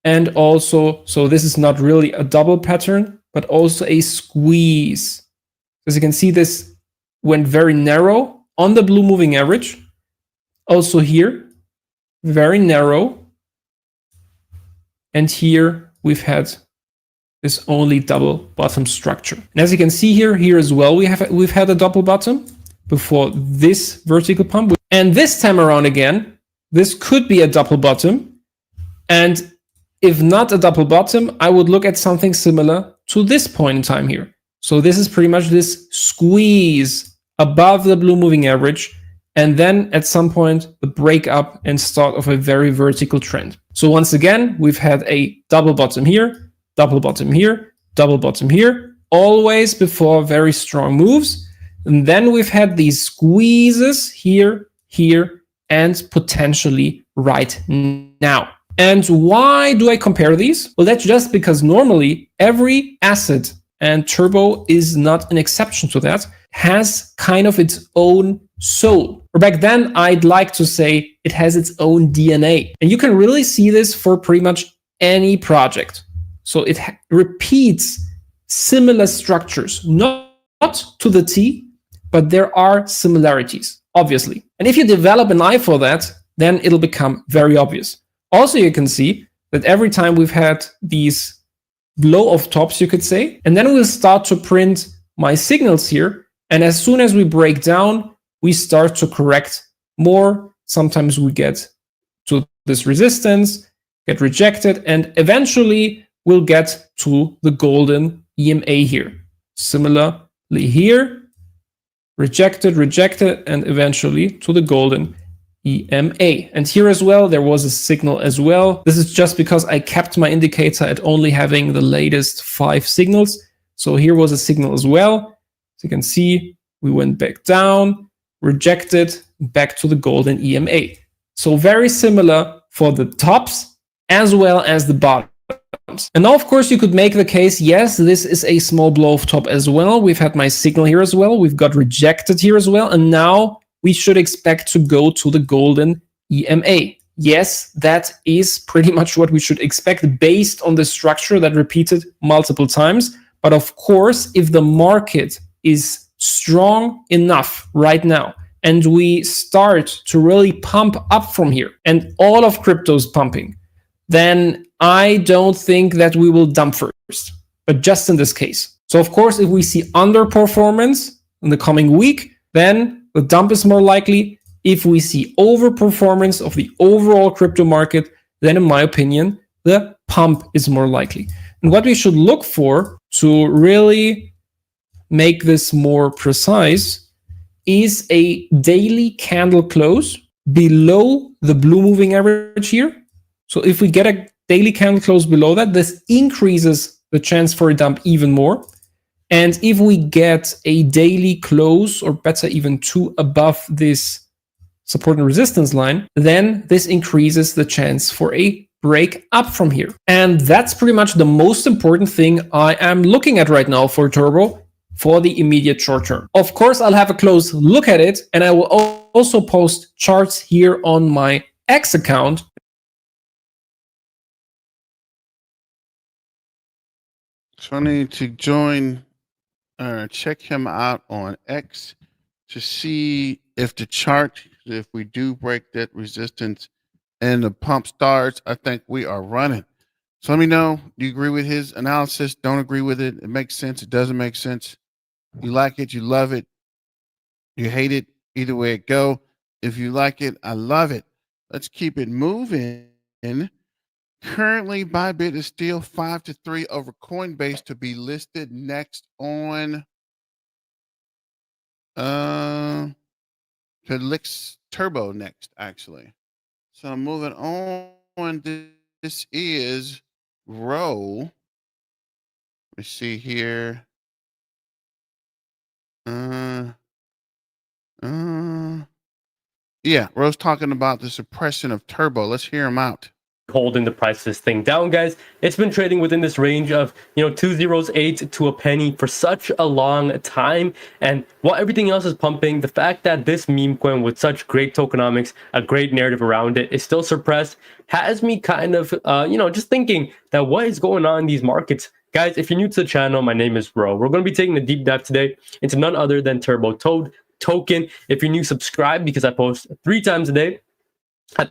[SPEAKER 5] And also, so this is not really a double pattern, but also a squeeze. As you can see, this went very narrow on the blue moving average. Also here, very narrow. And here we've had this only double bottom structure. And as you can see here as well, we've had a double bottom before this vertical pump. And this time around again, this could be a double bottom. And if not a double bottom, I would look at something similar to this point in time here. So this is pretty much this squeeze above the blue moving average and then at some point the breakup and start of a very vertical trend. So once again, we've had a double bottom here, double bottom here, double bottom here, always before very strong moves. And then we've had these squeezes here, here, and potentially right now. And why do I compare these? Well, that's just because normally every asset, and Turbo is not an exception to that, has kind of its own soul. Or back then, I'd like to say it has its own DNA. And you can really see this for pretty much any project. So it repeats similar structures, not to the T, but there are similarities, obviously. And if you develop an eye for that, then it'll become very obvious. Also, you can see that every time we've had these blow off tops, you could say, and then we'll start to print my signals here. And as soon as we break down, we start to correct more. Sometimes we get to this resistance, get rejected, and eventually we'll get to the golden EMA here. Similarly here, rejected, rejected, and eventually to the golden EMA. And here as well, there was a signal as well. This is just because I kept my indicator at only having the latest 5 signals. So here was a signal as well. So you can see we went back down, rejected, back to the golden EMA. So very similar for the tops as well as the bottoms. And now, of course, you could make the case, yes, this is a small blow off top as well. We've had my signal here as well. We've got rejected here as well. And now we should expect to go to the golden EMA. Yes, that is pretty much what we should expect based on the structure that repeated multiple times. But of course, if the market is strong enough right now and we start to really pump up from here and all of crypto is pumping, then I don't think that we will dump first, but just in this case. So of course, if we see underperformance in the coming week, then the dump is more likely. If we see overperformance of the overall crypto market, then in my opinion, the pump is more likely. And what we should look for to really make this more precise is a daily candle close below the blue moving average here. So if we get a daily candle close below that, this increases the chance for a dump even more. And if we get a daily close, or better even 2 above this support and resistance line, then this increases the chance for a break up from here. And that's pretty much the most important thing I am looking at right now for Turbo for the immediate short term. Of course, I'll have a close look at it, and I will also post charts here on my X account.
[SPEAKER 1] So I need to join check him out on X to see if the chart, if we do break that resistance and the pump starts, I think we are running. So let me know, do you agree with his analysis? Don't agree with it? It makes sense, it doesn't make sense. You like it, you love it, you hate it, either way it go. If you like it, I love it. Let's keep it moving. Currently, Bybit is still 5-3 over Coinbase to be listed next on Felix Turbo next, actually. So I'm moving on. This is Row. Let me see here. Yeah, Row's talking about the suppression of Turbo. Let's hear him out.
[SPEAKER 7] Holding the price of this thing down, guys. It's been trading within this range of 2.08 to a penny for such a long time, and while everything else is pumping, the fact that this meme coin with such great tokenomics, a great narrative around it, is still suppressed has me kind of just thinking that what is going on in these markets. Guys, if you're new to the channel, my name is Ro. We're going to be taking a deep dive today into none other than Turbo Toad token. If you're new, subscribe because I post 3 times a day. I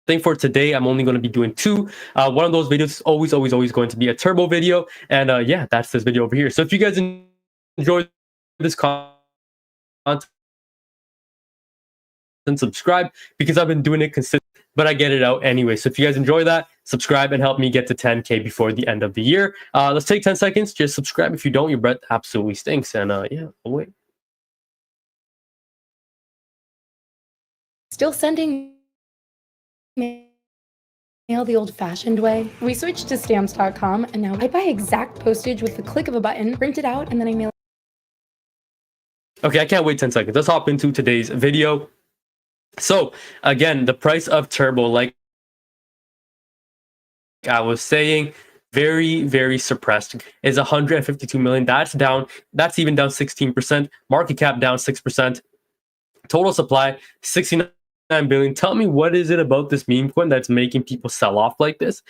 [SPEAKER 7] think for today, I'm only going to be doing 2. One of those videos is always going to be a Turbo video. And yeah, that's this video over here. So if you guys enjoy this content, then subscribe because I've been doing it consistently, but I get it out anyway. So if you guys enjoy that, subscribe and help me get to 10K before the end of the year. Let's take 10 seconds. Just subscribe. If you don't, your breath absolutely stinks. And yeah, I'll wait.
[SPEAKER 8] Still sending mail the old-fashioned way? We switched to stamps.com, and now I buy exact postage with the click of a button, print it out, and then I mail.
[SPEAKER 7] Okay, I can't wait 10 seconds. Let's hop into today's video. So again, the price of Turbo, like I was saying, very suppressed, is 152 million. That's down. That's even down 16%. Market cap down 6%. Total supply 69 billion. Tell me, what is it about this meme coin that's making people sell off like this?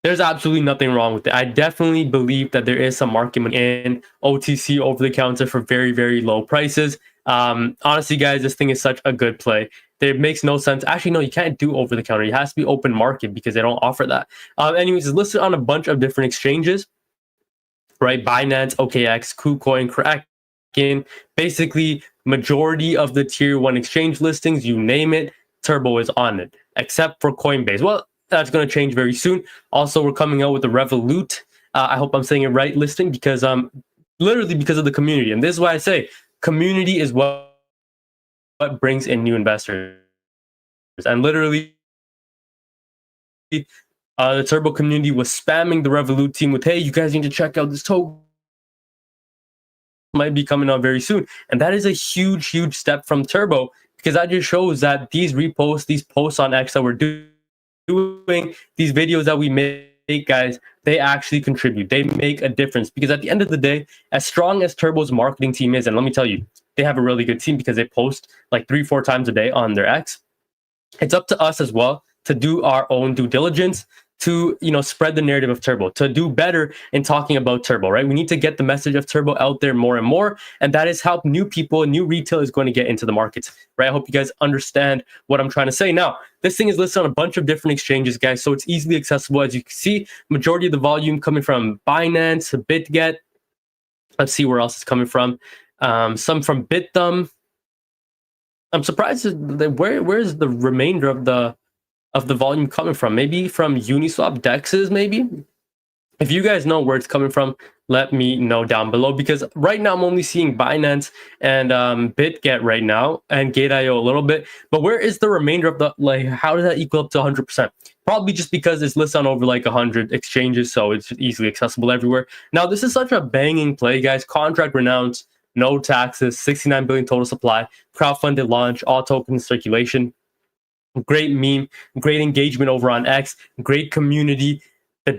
[SPEAKER 7] There's absolutely nothing wrong with it. I definitely believe that there is some market money in OTC, over the counter, for very low prices. Honestly, guys, this thing is such a good play. It makes no sense. Actually, no, you can't do over the counter. It has to be open market because they don't offer that. Anyways, it's listed on a bunch of different exchanges, right? Binance, OKX, KuCoin, Kraken. Basically, majority of the tier 1 exchange listings, you name it, Turbo is on it, except for Coinbase. Well, that's going to change very soon. Also, we're coming out with the Revolut, I hope I'm saying it right, listing, because literally because of the community. And this is why I say community is what brings in new investors. And literally, the Turbo community was spamming the Revolut team with, hey, you guys need to check out this token, might be coming out very soon. And that is a huge step from Turbo, because that just shows that these reposts, these posts on X that we're doing, these videos that we make, guys, they actually contribute. They make a difference, because at the end of the day, as strong as Turbo's marketing team is, and let me tell you, they have a really good team because they post like 3-4 times a day on their X. It's up to us as well to do our own due diligence, to, you know, spread the narrative of Turbo, to do better in talking about Turbo, right? We need to get the message of Turbo out there more and more, and that is how new people, new retail is going to get into the markets, right? I hope you guys understand what I'm trying to say. Now, this thing is listed on a bunch of different exchanges, guys, so it's easily accessible. As you can see, majority of the volume coming from Binance, BitGet. Let's see where else it's coming from. Some from BitThumb. I'm surprised that where's the remainder of the volume coming from? Maybe from Uniswap dexes, maybe? If you guys know where it's coming from, let me know down below, because right now I'm only seeing Binance and BitGet right now, and Gate.io a little bit. But where is the remainder of the, like, how does that equal up to 100%? Probably just because it's listed on over like 100 exchanges, so it's easily accessible everywhere. Now, this is such a banging play, guys. Contract renounced, no taxes, 69 billion total supply, crowdfunded launch, all tokens circulation. Great meme, great engagement over on X, great community. The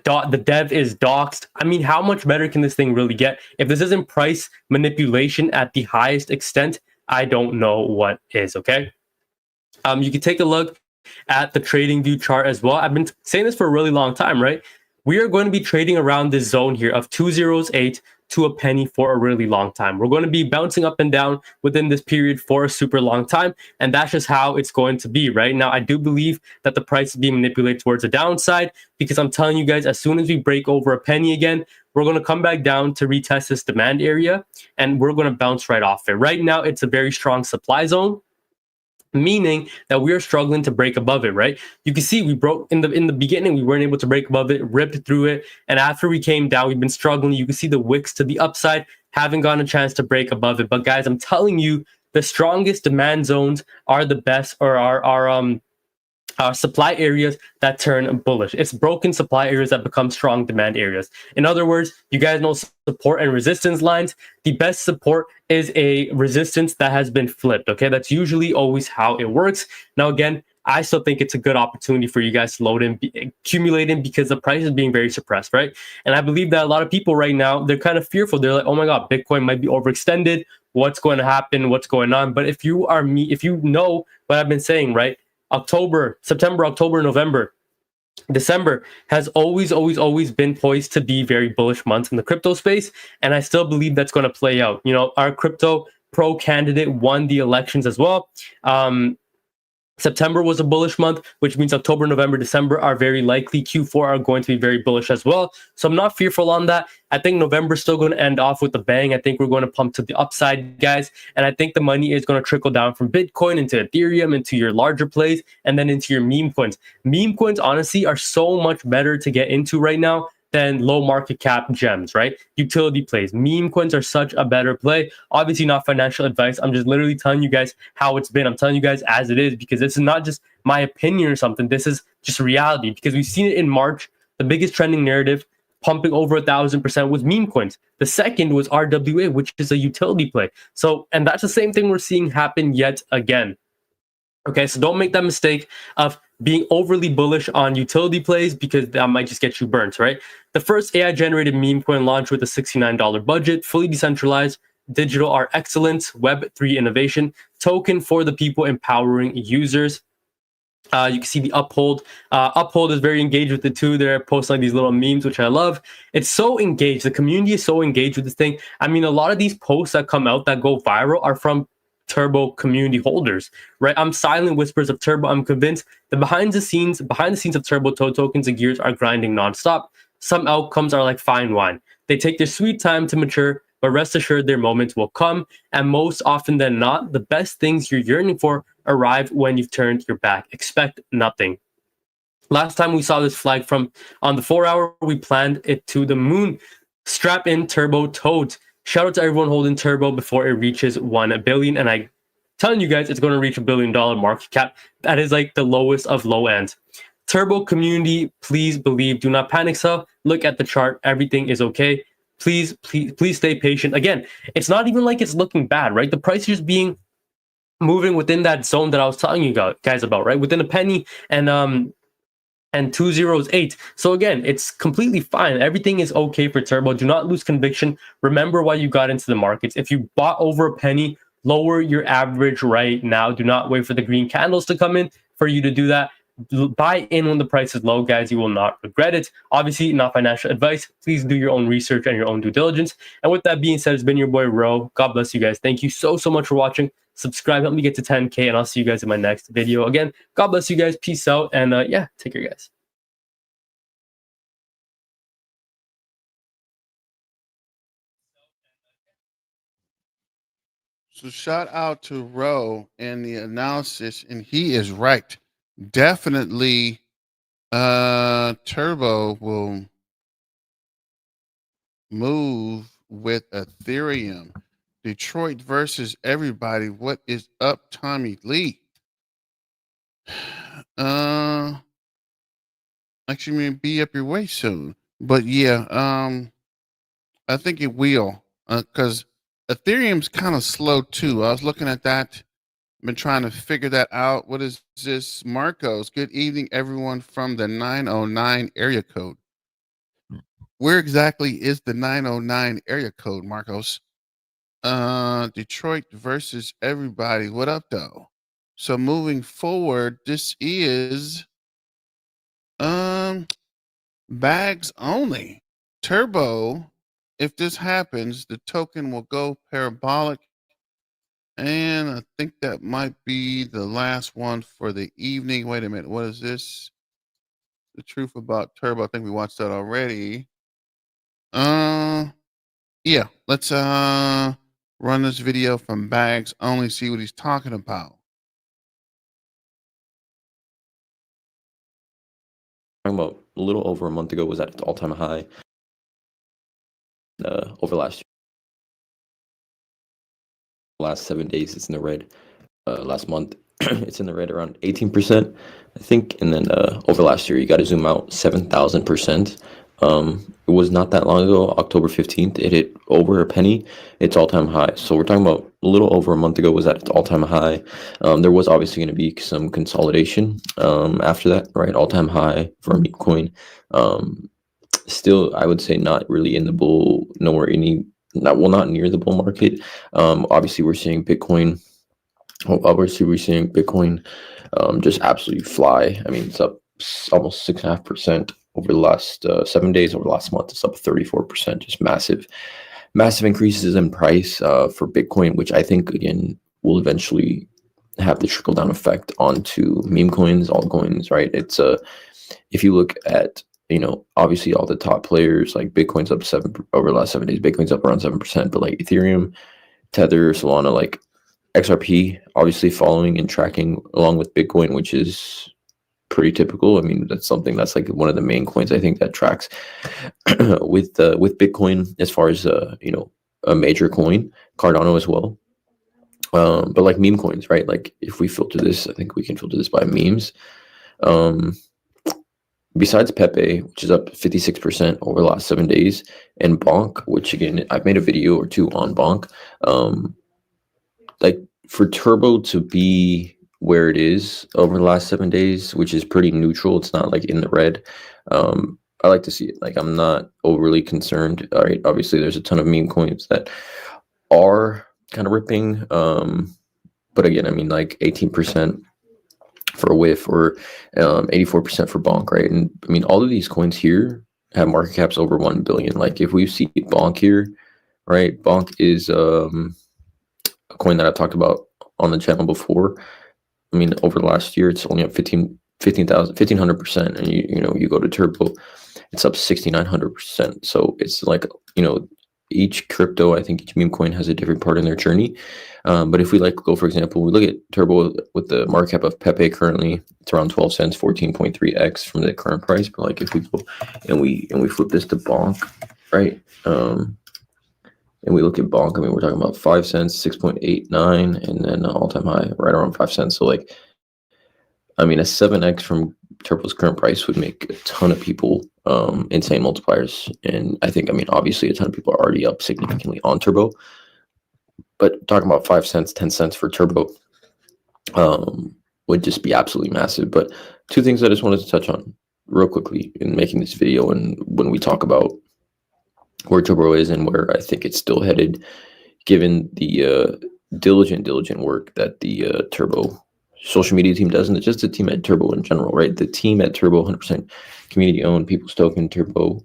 [SPEAKER 7] dev is doxed. I mean, how much better can this thing really get? If this isn't price manipulation at the highest extent, I don't know what is, okay? You can take a look at the trading view chart as well. I've been saying this for a really long time, right? We are going to be trading around this zone here of 208 to a penny for a really long time. We're going to be bouncing up and down within this period for a super long time, and that's just how it's going to be, right? Now, I do believe that the price is being manipulated towards the downside, because I'm telling you guys, as soon as we break over a penny again, we're going to come back down to retest this demand area, and we're going to bounce right off it. Right now, it's a very strong supply zone, meaning that we are struggling to break above it, right? You can see we broke in the beginning, we weren't able to break above it, ripped through it, and after we came down, we've been struggling. You can see the wicks to the upside haven't gotten a chance to break above it. But guys, I'm telling you, the strongest demand zones are the best, or are supply areas that turn bullish. It's broken supply areas that become strong demand areas. In other words, you guys know support and resistance lines. The best support is a resistance that has been flipped, okay? That's usually always how it works. Now, again, I still think it's a good opportunity for you guys to load in, accumulate in, because the price is being very suppressed, right? And I believe that a lot of people right now, they're kind of fearful. They're like, oh my God, Bitcoin might be overextended. What's going to happen? What's going on? But if you are me, if you know what I've been saying, right? September, October, November, December has always been poised to be very bullish months in the crypto space. And I still believe that's going to play out. You know, our crypto pro candidate won the elections as well. September was a bullish month, which means October, November, December are very likely. Q4 are going to be very bullish as well. So I'm not fearful on that. I think November's still going to end off with a bang. I think we're going to pump to the upside, guys. And I think the money is going to trickle down from Bitcoin into Ethereum, into your larger plays, and then into your meme coins. Meme coins, honestly, are so much better to get into right now than low market cap gems, right? Utility plays. Meme coins are such a better play. Obviously not financial advice. I'm just literally telling you guys how it's been. I'm telling you guys as it is, because this is not just my opinion or something. This is just reality, because we've seen it in March. The biggest trending narrative pumping over 1,000% was meme coins. The second was RWA, which is a utility play. So, and that's the same thing we're seeing happen yet again. Okay, so don't make that mistake of being overly bullish on utility plays, because that might just get you burnt, right? The first AI-generated meme coin launched with a $69 budget, fully decentralized, digital are excellence, Web3 innovation, token for the people, empowering users. You can see the Uphold. Uphold is very engaged with it too. They're posting like these little memes, which I love. It's so engaged. The community is so engaged with this thing. I mean, a lot of these posts that come out that go viral are from Turbo community holders, right? I'm silent whispers of Turbo. I'm convinced the behind the scenes of Turbo Toad tokens and gears are grinding nonstop. Some outcomes are like fine wine. They take their sweet time to mature, but rest assured their moments will come. And most often than not, the best things you're yearning for arrive when you've turned your back. Expect nothing. Last time we saw this flag from on the 4-hour, we planned it to the moon. Strap in Turbo Toads. Shout out to everyone holding Turbo before it reaches 1 billion. And I'm telling you guys, it's going to reach $1 billion market cap. That is like the lowest of low end. Turbo community, please believe. Do not panic sell. Look at the chart. Everything is okay. Please stay patient. Again, it's not even like it's looking bad, right? The price is just moving within that zone that I was telling you guys about, right? Within a penny and 208. So again, it's completely fine. Everything is okay for Turbo. Do not lose conviction. Remember why you got into the markets. If you bought over a penny, lower your average right now. Do not wait for the green candles to come in for you to do that. Buy in when the price is low, guys. You will not regret it. Obviously, not financial advice. Please do your own research and your own due diligence. And with that being said, it's been your boy Ro. God bless you guys. Thank you so much for watching. Subscribe, help me get to 10K, and I'll see you guys in my next video. Again, God bless you guys. Peace out, and yeah, take care, guys.
[SPEAKER 1] So shout out to Ro and the analysis, and he is right. Definitely, Turbo will move with Ethereum. Detroit versus everybody. What is up, Tommy Lee? Actually, may be up your way soon. But yeah, I think it will, because Ethereum's kind of slow too. I was looking at that. Been trying to figure that out. What is this? Marcos, good evening, everyone from the 909 area code. Where exactly is the 909 area code, Marcos? Detroit versus everybody. What up, though? So moving forward, this is bags only. Turbo, if this happens, the token will go parabolic. And I think that might be the last one for the evening. Wait a minute. What is this? The truth about Turbo. I think we watched that already. Yeah. Let's run this video from bags only, see what he's talking about.
[SPEAKER 9] Talking about a little over a month ago was at its all-time high. Over last 7 days, it's in the red. Last month, it's in the red around 18%, I think. And then over last year, you got to zoom out 7,000%. It was not that long ago, October 15th, it hit over a penny, its all-time high. So we're talking about a little over a month ago was at its all-time high. There was obviously going to be some consolidation after that, right? All-time high for a Memecoin. Still, I would say not really in the bull, not near the bull market. Obviously, we're seeing Bitcoin. Just absolutely fly. I mean, it's up almost 6.5% over the last 7 days. Over the last month, it's up 34%. Just massive increases in price for Bitcoin, which I think again will eventually have the trickle down effect onto meme coins, altcoins. Right? It's if you look at obviously all the top players, like Bitcoin's up over the last 7 days. Bitcoin's up around 7%, but like Ethereum, Tether, Solana, like XRP, obviously following and tracking along with Bitcoin, which is pretty typical. I mean, that's something that's like one of the main coins I think that tracks with Bitcoin as far as you know, a major coin, Cardano as well. But like meme coins, right? Like if we filter this, I think we can filter this by memes. Besides Pepe, which is up 56% over the last 7 days, and Bonk, which again, I've made a video or two on Bonk. Like for Turbo to be where it is over the last 7 days, which is pretty neutral, it's not like in the red. I like to see it. Like I'm not overly concerned. All right, obviously there's a ton of meme coins that are kind of ripping. But again, I mean like 18% for a whiff or 84% for Bonk, right? And I mean all of these coins here have market caps over 1 billion. Like if we see Bonk here, right? Bonk is a coin that I've talked about on the channel before. I mean, over the last year, it's only up 1500%. And you know, you go to Turbo, it's up 6,900%. So it's like, you know, each crypto, I think each meme coin has a different part in their journey. But if we like go, for example, we look at Turbo with the market cap of Pepe currently, it's around 12 cents, 14.3x from the current price. But like if we go and we flip this to Bonk, right? And we look at Bonk, I mean, we're talking about 5 cents, 6.89, and then all-time high right around 5 cents. So like, I mean, a 7x from Turbo's current price would make a ton of people insane multipliers. And I think, I mean, obviously a ton of people are already up significantly on Turbo, but talking about 5 cents, 10 cents for Turbo would just be absolutely massive. But two things I just wanted to touch on real quickly in making this video, and when we talk about where Turbo is and where I think it's still headed, given the diligent work that the Turbo social media team does, and just the team at Turbo in general, right? The team at Turbo, 100% community owned, People's Token, Turbo,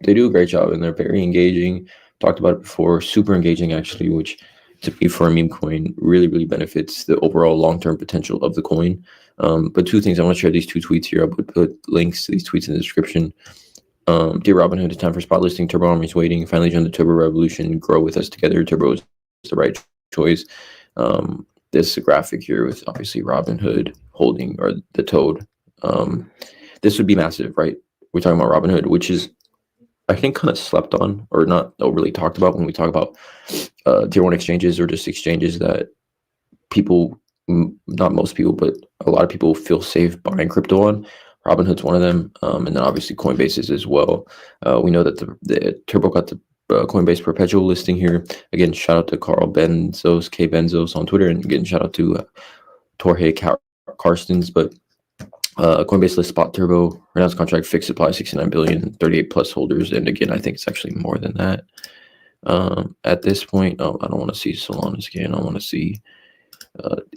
[SPEAKER 9] they do a great job and they're very engaging. Talked about it before, super engaging actually, which to me for a meme coin really benefits the overall long-term potential of the coin. But two things, I want to share these two tweets here. I would put links to these tweets in the description. Dear Robinhood, it's time for spot listing. Turbo Army's waiting. Finally join the Turbo Revolution. Grow with us together. Turbo is the right choice. This graphic here with obviously Robinhood holding, or the Toad. This would be massive, right? We're talking about Robinhood, which is, I think, kind of slept on or not overly talked about when we talk about tier one exchanges or just exchanges that people, not most people, but a lot of people feel safe buying crypto on. Robinhood's one of them, and then obviously Coinbase is as well. We know that the Turbo got the Coinbase perpetual listing here. Again, shout out to Carl Benzos, K Benzos on Twitter, and again, shout out to Torhe Karstens. But Coinbase list spot Turbo, renounced contract, fixed supply, 69 billion, 38 plus holders, and again, I think it's actually more than that at this point. Oh, I don't want to see Solana scan. I want to see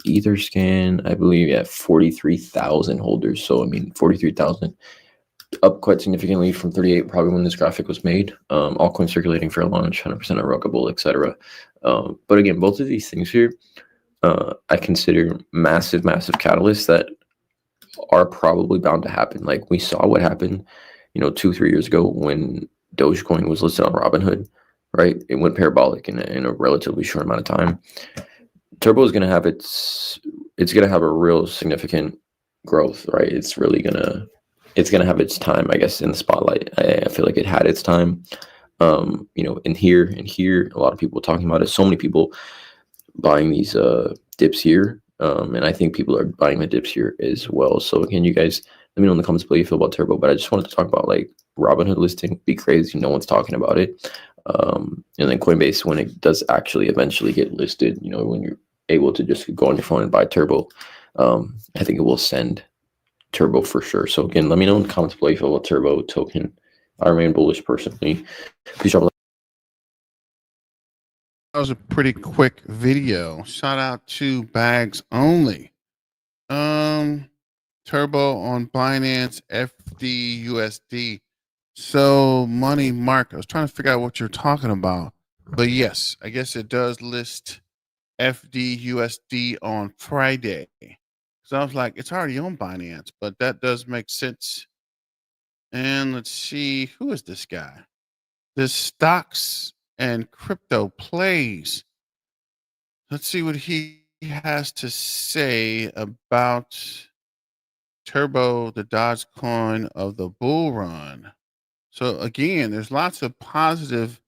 [SPEAKER 9] Ether scan. I believe 43,000 holders. So I mean 43,000 up quite significantly from 38 probably when this graphic was made. All coins circulating for a launch, 100% unrockable, etc. But again, both of these things here I consider massive catalysts that are probably bound to happen. Like we saw what happened, you know, 2-3 years ago when Dogecoin was listed on Robinhood, right? It went parabolic in a relatively short amount of time. Turbo is going to have it's going to have a real significant growth, right? It's going to have its time, I guess, in the spotlight. I feel like it had its time, you know, in here, a lot of people talking about it. So many people buying these dips here. And I think people are buying the dips here as well. So again, you guys, let me know in the comments below how you feel about Turbo, but I just wanted to talk about like Robinhood listing, be crazy. No one's talking about it. And then Coinbase, when it does actually eventually get listed, you know, when you're able to just go on your phone and buy Turbo, I think it will send Turbo for sure. So again, let me know in the comments below how you feel about Turbo token. I remain bullish personally. Please drop a like.
[SPEAKER 1] That was a pretty quick video. Shout out to Bags Only. Turbo on Binance, FDUSD. So money market. I was trying to figure out what you're talking about. But yes, I guess it does list FDUSD on Friday. So I was like, it's already on Binance, but that does make sense. And let's see, who is this guy? This stocks and crypto plays. Let's see what he has to say about Turbo, the Dogecoin of the bull run. So again, there's lots of positive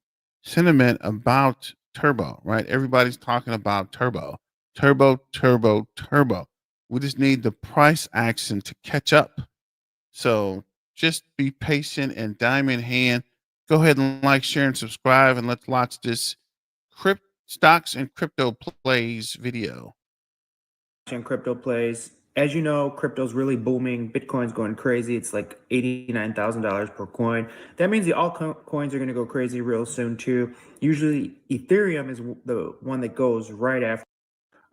[SPEAKER 1] sentiment about Turbo, right? Everybody's talking about Turbo. Turbo, Turbo, Turbo. We just need the price action to catch up. So just be patient and diamond hand. Go ahead and like, share, and subscribe, and let's watch this stocks and crypto plays video.
[SPEAKER 10] And crypto plays. As you know, crypto's really booming. Bitcoin's going crazy. It's like $89,000 per coin. That means the altcoins are going to go crazy real soon too. Usually Ethereum is the one that goes right after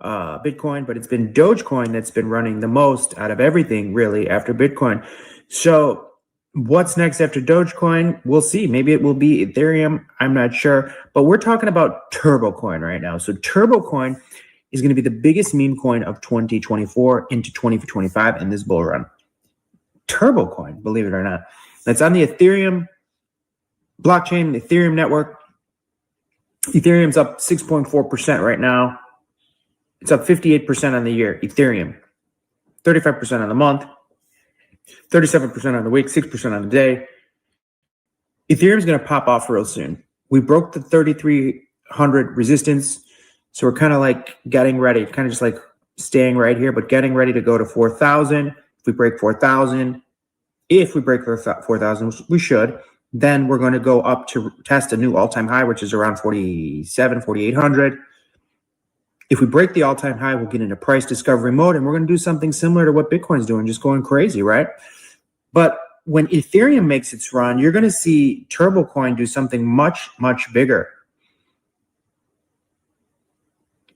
[SPEAKER 10] Bitcoin, but it's been Dogecoin that's been running the most out of everything really after Bitcoin. So what's next after Dogecoin? We'll see. Maybe it will be Ethereum. I'm not sure, but we're talking about TurboCoin right now. So TurboCoin is going to be the biggest meme coin of 2024 into 2025 in this bull run. TurboCoin, believe it or not. That's on the Ethereum blockchain, the Ethereum network. Ethereum's up 6.4% right now. It's up 58% on the year. Ethereum, 35% on the month, 37% on the week, 6% on the day. Ethereum's going to pop off real soon. We broke the 3,300 resistance. So we're kind of like getting ready, kind of just like staying right here, but getting ready to go to 4,000. If we break 4,000, if we break 4,000, we should, then we're going to go up to test a new all-time high, which is around 4,800. If we break the all-time high, we'll get into price discovery mode, and we're going to do something similar to what Bitcoin's doing, just going crazy, right? But when Ethereum makes its run, you're going to see TurboCoin do something much, much bigger.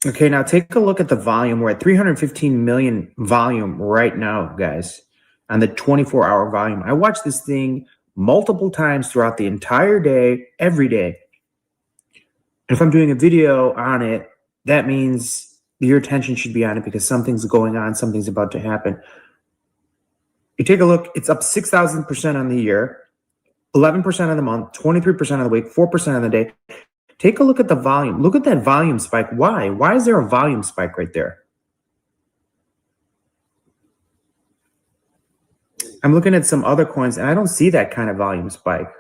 [SPEAKER 10] Okay, now take a look at the volume. We're at 315 million volume right now, guys, on the 24-hour volume. I watch this thing multiple times throughout the entire day, every day. If I'm doing a video on it, that means your attention should be on it because something's going on, something's about to happen. You take a look, it's up 6,000% on the year, 11% on the month, 23% on the week, 4% on the day. Take a look at the volume. Look at that volume spike. Why? Why is there a volume spike right there? I'm looking at some other coins, and I don't see that kind of volume spike.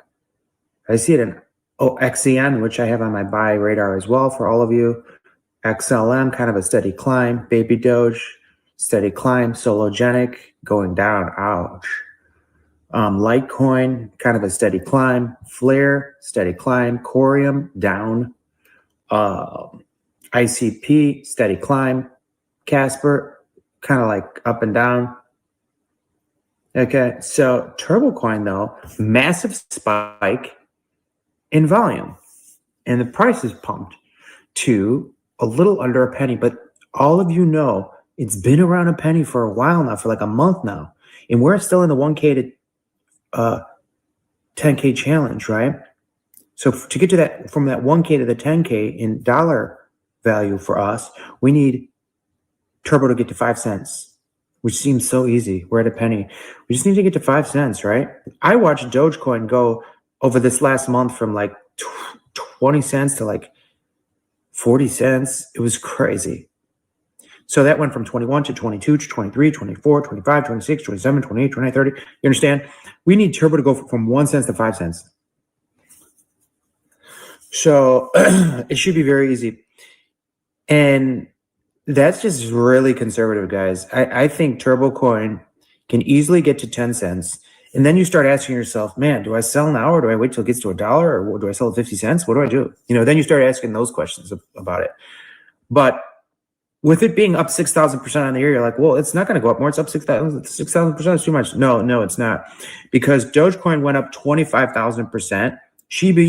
[SPEAKER 10] I see it in XCN, which I have on my buy radar as well for all of you. XLM, kind of a steady climb. Baby Doge, steady climb. Sologenic, going down. Ouch. Litecoin, kind of a steady climb. Flare, steady climb. Corium, down. ICP, steady climb. Casper, kind of like up and down. Okay, so TurboCoin, though, massive spike in volume. And the price is pumped to a little under a penny. But all of you know, it's been around a penny for a while now, for like a month now. And we're still in the 1K to 10K challenge, right? So to get to that, from that 1K to the 10K in dollar value for us, we need Turbo to get to 5 cents, which seems so easy. We're at a penny. We just need to get to 5 cents, right? I watched Dogecoin go over this last month from like 20 cents to like 40 cents. It was crazy. So that went from 21 to 22 to 23, 24, 25, 26, 27, 28, 29, 30. You understand? We need Turbo to go from 1 cent to 5 cents. So it should be very easy. And that's just really conservative, guys. I think TurboCoin can easily get to 10 cents. And then you start asking yourself, man, do I sell now or do I wait till it gets to $1 or do I sell at 50 cents? What do I do? You know, then you start asking those questions about it. But with it being up 6,000% on the year, you're like, well, it's not going to go up more. It's up 6,000% is too much. No, it's not. Because Dogecoin went up 25,000%. Shiba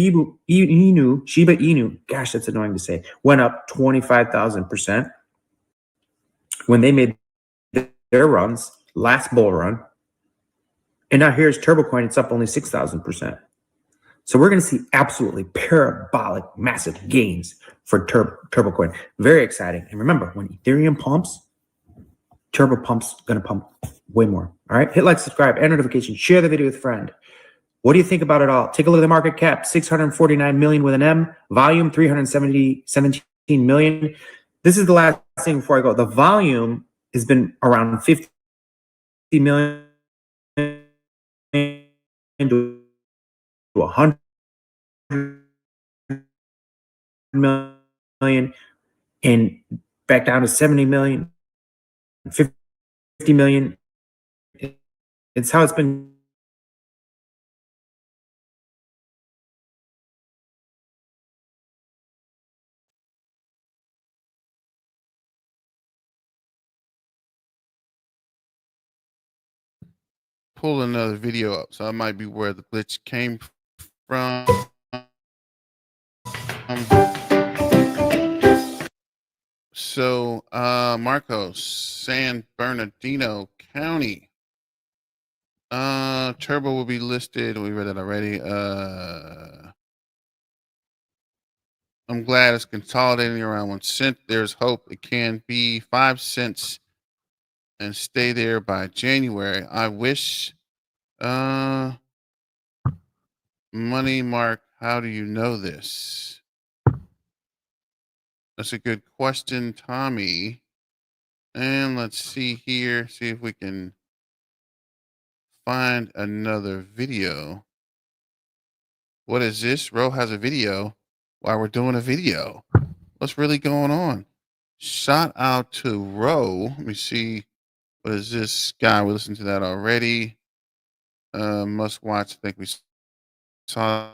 [SPEAKER 10] Inu, gosh, that's annoying to say, went up 25,000% when they made their runs, last bull run. And now here's TurboCoin, it's up only 6,000%. So we're going to see absolutely parabolic, massive gains for TurboCoin. Very exciting. And remember, when Ethereum pumps, Turbo Pump's going to pump way more. All right, hit like, subscribe, and notification. Share the video with a friend. What do you think about it all? Take a look at the market cap, 649 million with an M, volume 317 million. This is the last thing before I go. The volume has been around 50 million to 100 million and back down to 70 million, 50 million. It's how it's been.
[SPEAKER 1] Pull another video up, so that might be where the glitch came from. So, Marcos, San Bernardino County. Turbo will be listed. We read that already. I'm glad it's consolidating around 1 cent. There's hope it can be 5 cents and stay there by January. I wish. Money Mark, how do you know this? That's a good question, Tommy. And let's see here, see if we can find another video. What is this? Ro has a video while we're doing a video. What's really going on? Shout out to Ro. Let me see. What is this guy? We listened to that already. Must watch. I think we saw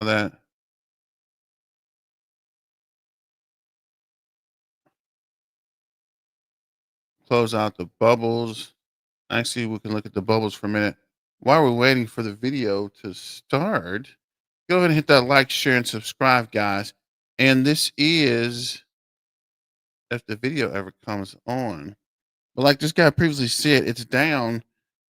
[SPEAKER 1] that. Close out the bubbles. Actually, we can look at the bubbles for a minute. While we're waiting for the video to start, go ahead and hit that like, share, and subscribe, guys. And this is, if the video ever comes on, but like this guy previously said, it's down.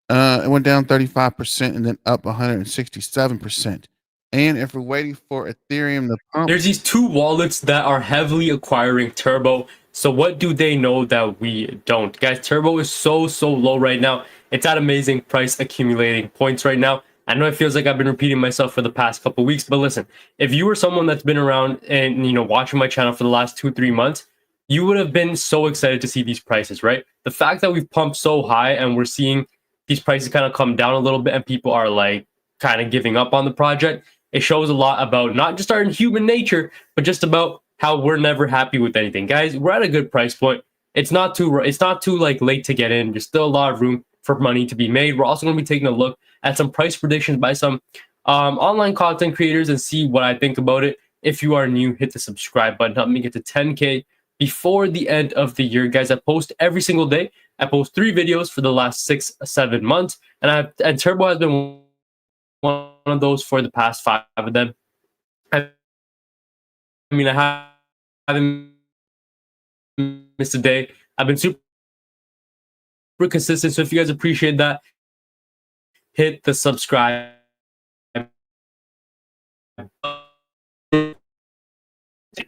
[SPEAKER 1] It went down 35% and then up 167%. And if we're waiting for Ethereum to pump,
[SPEAKER 7] There's these two wallets that are heavily acquiring Turbo. So what do they know that we don't? Guys, Turbo is so low right now. It's at amazing price accumulating points right now. I know it feels like I've been repeating myself for the past couple weeks, but listen, if you were someone that's been around and watching my channel for the last 2-3 months, you would have been so excited to see these prices, right? The fact that we've pumped so high and we're seeing these prices kind of come down a little bit and people are like kind of giving up on the project, it shows a lot about not just our human nature, but just about how we're never happy with anything. Guys, we're at a good price point. It's not too like late to get in. There's still a lot of room for money to be made. We're also going to be taking a look at some price predictions by some online content creators and see what I think about it. If you are new, hit the subscribe button. Help me get to 10K before the end of the year. Guys, I post every single day. I post 3 videos for the last 6-7 months. And Turbo has been one of those for the past 5 of them. I mean, I haven't missed a day. I've been super consistent. So if you guys appreciate that, hit the subscribe.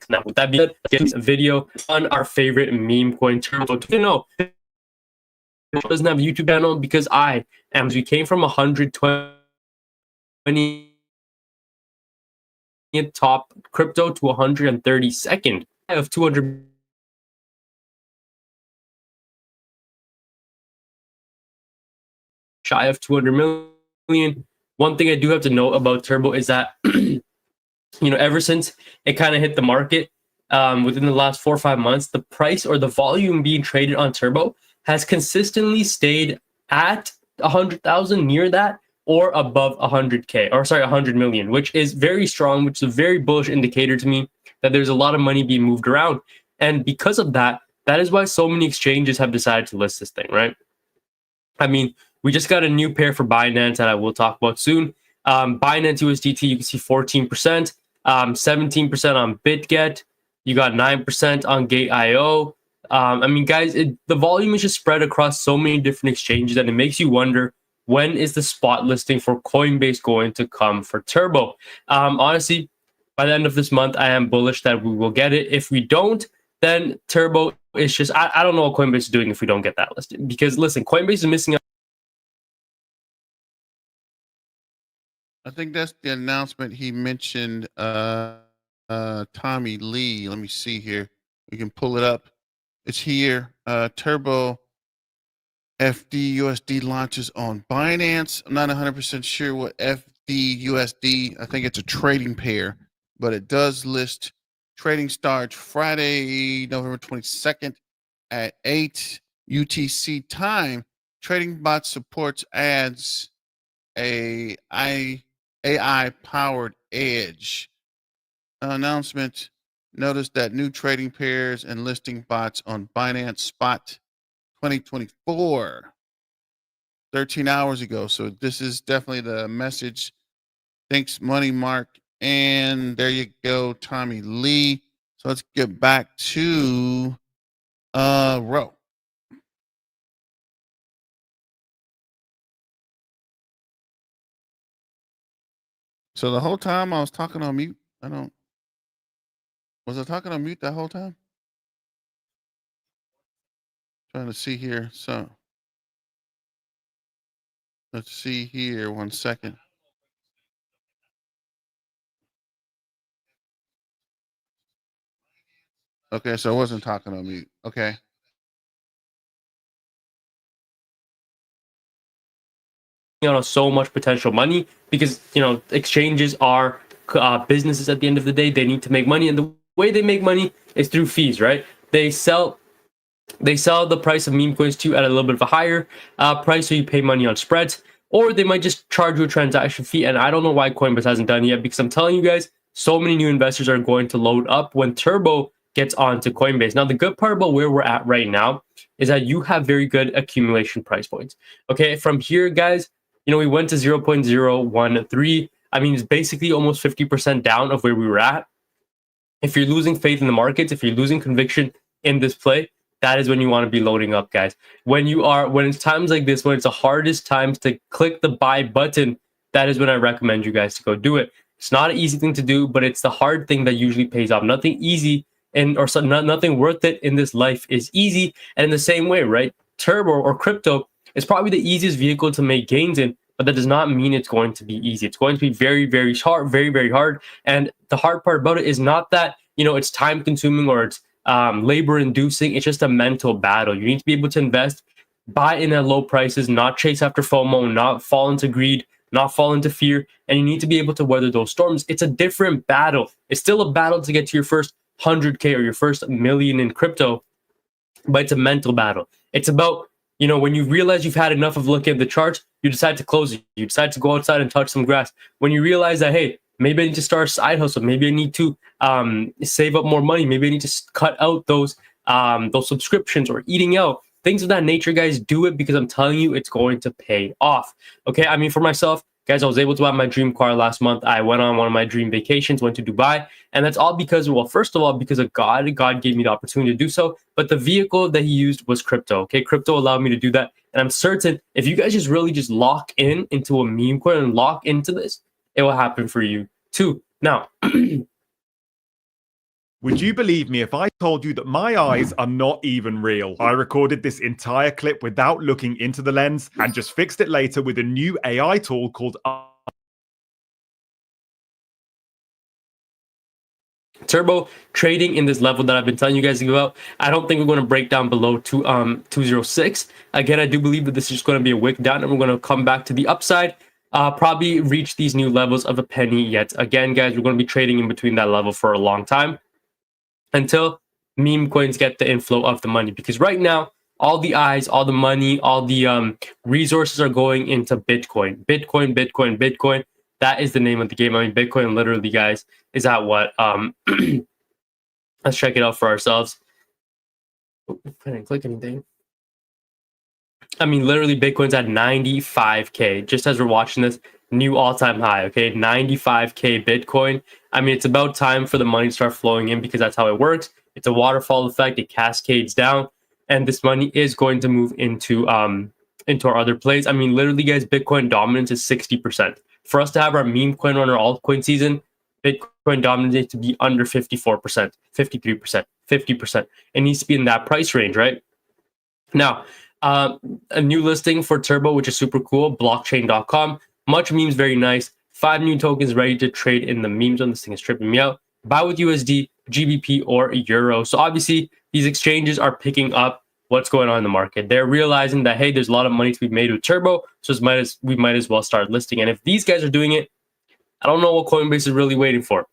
[SPEAKER 7] Now, with that being said, let's get a video on our favorite meme coin, Turbo. Doesn't have a YouTube channel because we came from 120 top crypto to 132nd of 200 shy of 200 million. One thing I do have to note about Turbo is that ever since it kind of hit the market within the last 4 or 5 months, the price or the volume being traded on Turbo has consistently stayed at 100,000, near that, or above 100K, or sorry, 100 million, which is very strong, which is a very bullish indicator to me that there's a lot of money being moved around. And because of that, that is why so many exchanges have decided to list this thing, right? I mean, we just got a new pair for Binance that I will talk about soon. Binance USDT, you can see 14%, 17% on BitGet. You got 9% on Gate.io. I mean, guys, the volume is just spread across so many different exchanges, and it makes you wonder, when is the spot listing for Coinbase going to come for Turbo? Honestly, by the end of this month, I am bullish that we will get it. If we don't, then Turbo is just, I don't know what Coinbase is doing if we don't get that listed. Because listen, Coinbase is missing out.
[SPEAKER 1] I think that's the announcement he mentioned, Tommy Lee. Let me see here. We can pull it up. It's here. Turbo FDUSD launches on Binance. I'm not 100% sure what FDUSD, I think it's a trading pair, but it does list. Trading starts Friday, November 22nd at 8 UTC time. Trading bot supports adds a AI powered edge. Announcement. Notice that new trading pairs and listing bots on Binance Spot 2024, 13 hours ago. So this is definitely the message. Thanks, Money Mark. And there you go, Tommy Lee. So let's get back to Ro. So the whole time I was talking on mute. Was I talking on mute that whole time? Trying to see here. So let's see here. 1 second. Okay, so I wasn't talking on mute. Okay.
[SPEAKER 7] On so much potential money because exchanges are businesses at the end of the day. They need to make money, and the way they make money is through fees, right? They sell the price of meme coins to you at a little bit of a higher price, so you pay money on spreads, or they might just charge you a transaction fee. And I don't know why Coinbase hasn't done it yet, because I'm telling you guys, so many new investors are going to load up when Turbo gets onto Coinbase. Now, the good part about where we're at right now is that you have very good accumulation price points. Okay, from here, guys, we went to 0.013. I mean, it's basically almost 50% down of where we were at. If you're losing faith in the markets, if you're losing conviction in this play, that is when you want to be loading up, guys. When it's times like this, when it's the hardest times to click the buy button, that is when I recommend you guys to go do it. It's not an easy thing to do, but it's the hard thing that usually pays off. Nothing easy nothing worth it in this life is easy. And in the same way, right? Turbo or crypto is probably the easiest vehicle to make gains in, but that does not mean it's going to be easy. It's going to be very, very hard, very, very hard. And the hard part about it is not that, it's time consuming or it's labor inducing. It's just a mental battle. You need to be able to invest, buy in at low prices, not chase after FOMO, not fall into greed, not fall into fear. And you need to be able to weather those storms. It's a different battle. It's still a battle to get to your first 100K or your first million in crypto, but it's a mental battle. It's about, when you realize you've had enough of looking at the charts, you decide to close it. You decide to go outside and touch some grass. When you realize that, hey, maybe I need to start a side hustle. Maybe I need to save up more money. Maybe I need to cut out those subscriptions or eating out. Things of that nature, guys, do it, because I'm telling you, it's going to pay off. Okay, I mean, for myself, guys, I was able to buy my dream car last month. I went on one of my dream vacations, went to Dubai. And that's all because, well, first of all, because of God. God gave me the opportunity to do so. But the vehicle that he used was crypto. Okay, crypto allowed me to do that. And I'm certain if you guys just really just lock into a meme coin and lock into this, it will happen for you too. Now,
[SPEAKER 11] would you believe me if I told you that my eyes are not even real? I recorded this entire clip without looking into the lens and just fixed it later with a new AI tool called
[SPEAKER 7] Turbo trading in this level that I've been telling you guys about. I don't think we're going to break down below 206. Again, I do believe that this is just going to be a wick down and we're going to come back to the upside. Probably reach these new levels of a penny yet again, guys. We're going to be trading in between that level for a long time until meme coins get the inflow of the money, because right now all the eyes, all the money, all the resources are going into Bitcoin. Bitcoin. That is the name of the game. I mean, Bitcoin literally, guys, is at what? Let's check it out for ourselves. I didn't click anything. I mean, literally, Bitcoin's at 95K. Just as we're watching this, new all-time high, okay? 95K Bitcoin. I mean, it's about time for the money to start flowing in, because that's how it works. It's a waterfall effect. It cascades down, and this money is going to move into our other plays. I mean, literally, guys, Bitcoin dominance is 60%. For us to have our meme coin on our altcoin season, Bitcoin dominance needs to be under 54%, 53%, 50%. It needs to be in that price range, right? Now, a new listing for Turbo, which is super cool, blockchain.com. Much memes, very nice. 5 new tokens ready to trade in the meme zone. This thing is tripping me out. Buy with USD, GBP, or Euro. So obviously, these exchanges are picking up what's going on in the market. They're realizing that, hey, there's a lot of money to be made with Turbo, so we might as well start listing. And if these guys are doing it, I don't know what Coinbase is really waiting for.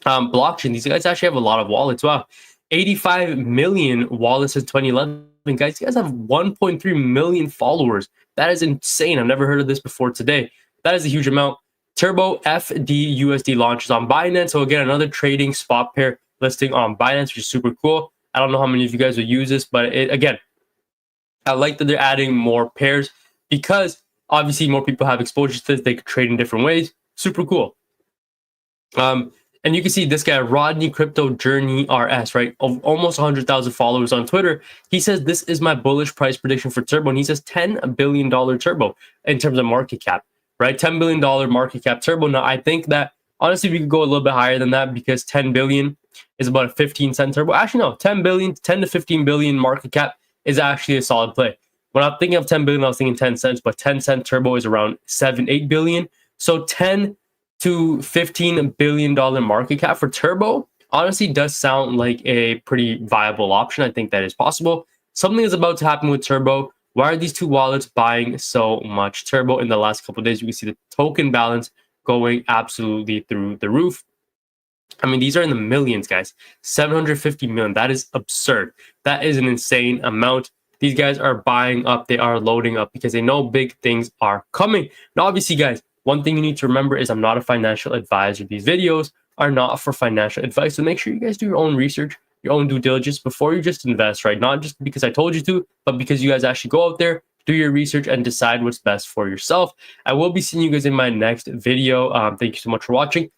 [SPEAKER 7] Blockchain, these guys actually have a lot of wallets. Wow, 85 million wallets since 2011. Guys, you guys have 1.3 million followers. That is insane. I've never heard of this before today. That is a huge amount. Turbo FDUSD launches on Binance. So again, another trading spot pair listing on Binance, which is super cool. I don't know how many of you guys will use this, but again, I like that they're adding more pairs because obviously more people have exposure to this. They could trade in different ways. Super cool. And you can see this guy, Rodney Crypto Journey RS, right? Of almost 100,000 followers on Twitter. He says, this is my bullish price prediction for Turbo. And he says $10 billion Turbo in terms of market cap, right? $10 billion market cap Turbo. Now, I think that honestly, we could go a little bit higher than that because 10 billion is about a 15-cent Turbo. Actually, no, 10 to 15 billion market cap is actually a solid play. When I'm thinking of 10 billion, I was thinking 10 cents, but 10-cent Turbo is around 7-8 billion. So 10 to $15 billion market cap for Turbo honestly does sound like a pretty viable option. I think that is possible. Something is about to happen with Turbo. Why are these two wallets buying so much Turbo in the last couple of days? You can see the token balance going absolutely through the roof. I mean, these are in the millions, guys. 750 million. That is absurd. That is an insane amount. These guys are buying up. They are loading up because they know big things are coming. Now, obviously, guys, one thing you need to remember is I'm not a financial advisor. These videos are not for financial advice. So make sure you guys do your own research, your own due diligence before you just invest, right? Not just because I told you to, but because you guys actually go out there, do your research, and decide what's best for yourself. I will be seeing you guys in my next video. Thank you so much for watching.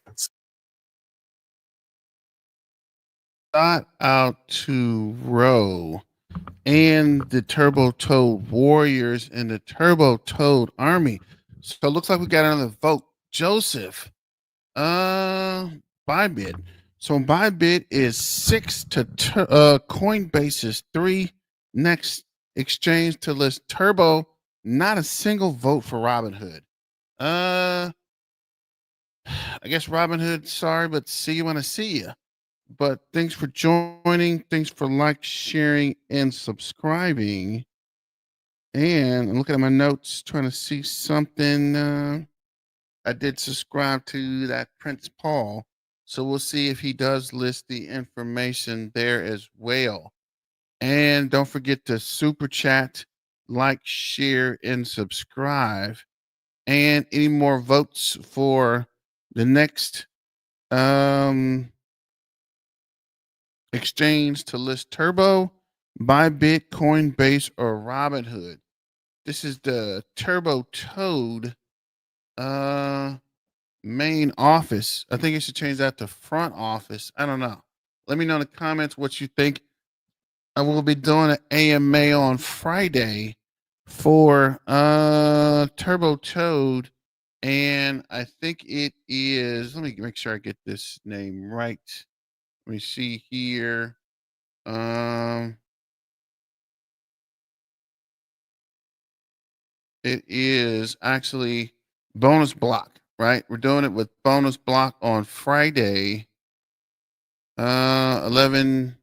[SPEAKER 1] Shout out to Row and the Turbo Toad Warriors and the Turbo Toad Army. So it looks like we got another vote. Joseph, Bybit. So Bybit is 6 to Coinbase is 3. Next exchange to list Turbo. Not a single vote for Robinhood. I guess Robinhood, sorry, but see you when I see you. But thanks for joining. Thanks for sharing, and subscribing. And I'm looking at my notes, trying to see something. I did subscribe to that Prince Paul. So we'll see if he does list the information there as well. And don't forget to super chat, share, and subscribe. And any more votes for the next exchange to list Turbo, Bybit, Coinbase, or Robinhood. This is the Turbo Toad main office. I think you should change that to front office. I don't know. Let me know in the comments what you think. I will be doing an AMA on Friday for Turbo Toad, and I think it is, let me make sure I get this name right. Let me see here. It is actually bonus block, right? We're doing it with bonus block on Friday, 11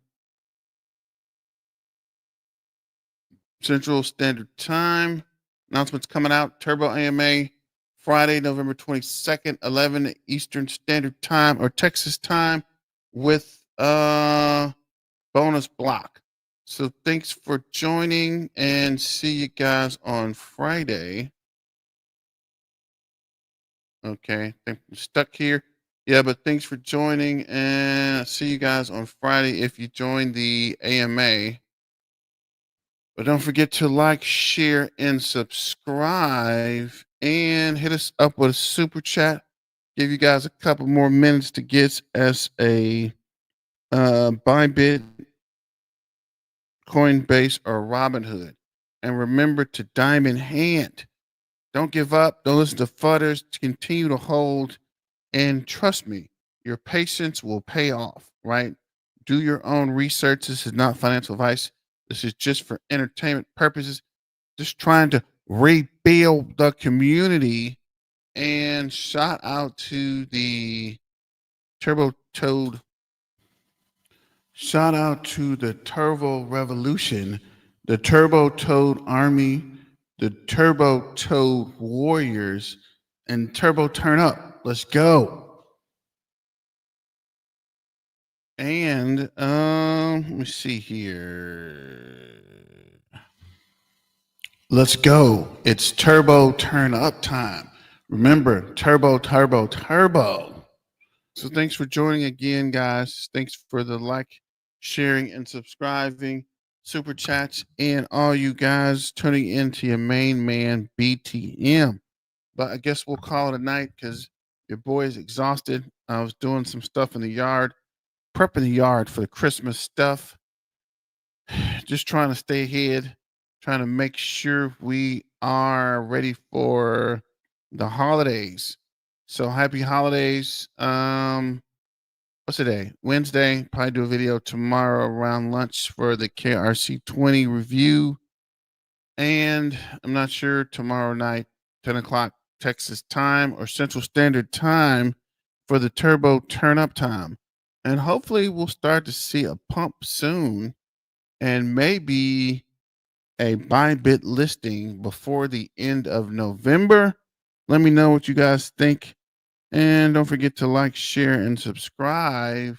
[SPEAKER 1] Central Standard Time. Announcements coming out. Turbo AMA Friday, November 22nd, 11 Eastern Standard Time or Texas time with bonus block. So thanks for joining, and see you guys on Friday. Okay, I'm stuck here. Yeah, but thanks for joining, and see you guys on Friday if you join the AMA. But don't forget to share, and subscribe, and hit us up with a super chat. Give you guys a couple more minutes to get us a Bybit, Coinbase, or Robinhood. And remember to diamond hand. Don't give up. Don't listen to fudders. Continue to hold. And trust me, your patience will pay off, right? Do your own research. This is not financial advice. This is just for entertainment purposes. Just trying to rebuild the community. And shout out to the Turbo Toad Shout out to the Turbo Revolution, the Turbo Toad Army, the Turbo Toad Warriors, and Turbo Turn Up. Let's go. And let me see here. Let's go. It's Turbo Turn Up time. Remember, turbo, turbo, turbo. So thanks for joining again, guys. Thanks for the like, sharing, and subscribing, super chats, and all you guys tuning into your main man, BTM. But I guess we'll call it a night because your boy is exhausted. I was doing some stuff in the yard, prepping the yard for the Christmas stuff. Just trying to stay ahead, trying to make sure we are ready for the holidays. So happy holidays. What's today? Wednesday. Probably do a video tomorrow around lunch for the KRC20 review. And I'm not sure tomorrow night, 10 o'clock Texas time or Central Standard Time for the Turbo Turnup Time. And hopefully we'll start to see a pump soon and maybe a Bybit listing before the end of November. Let me know what you guys think. And don't forget to like, share, and subscribe.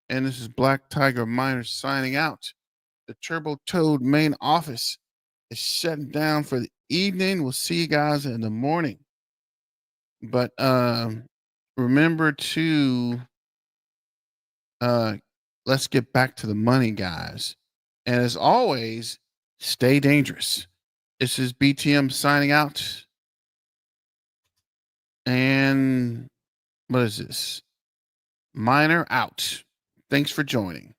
[SPEAKER 1] And this is Black Tiger Miner signing out. The Turbo Toad main office is shutting down for the evening. We'll see you guys in the morning. But remember to let's get back to the money, guys. And as always, stay dangerous. This is BTM signing out. And what is this? Miner out. Thanks for joining.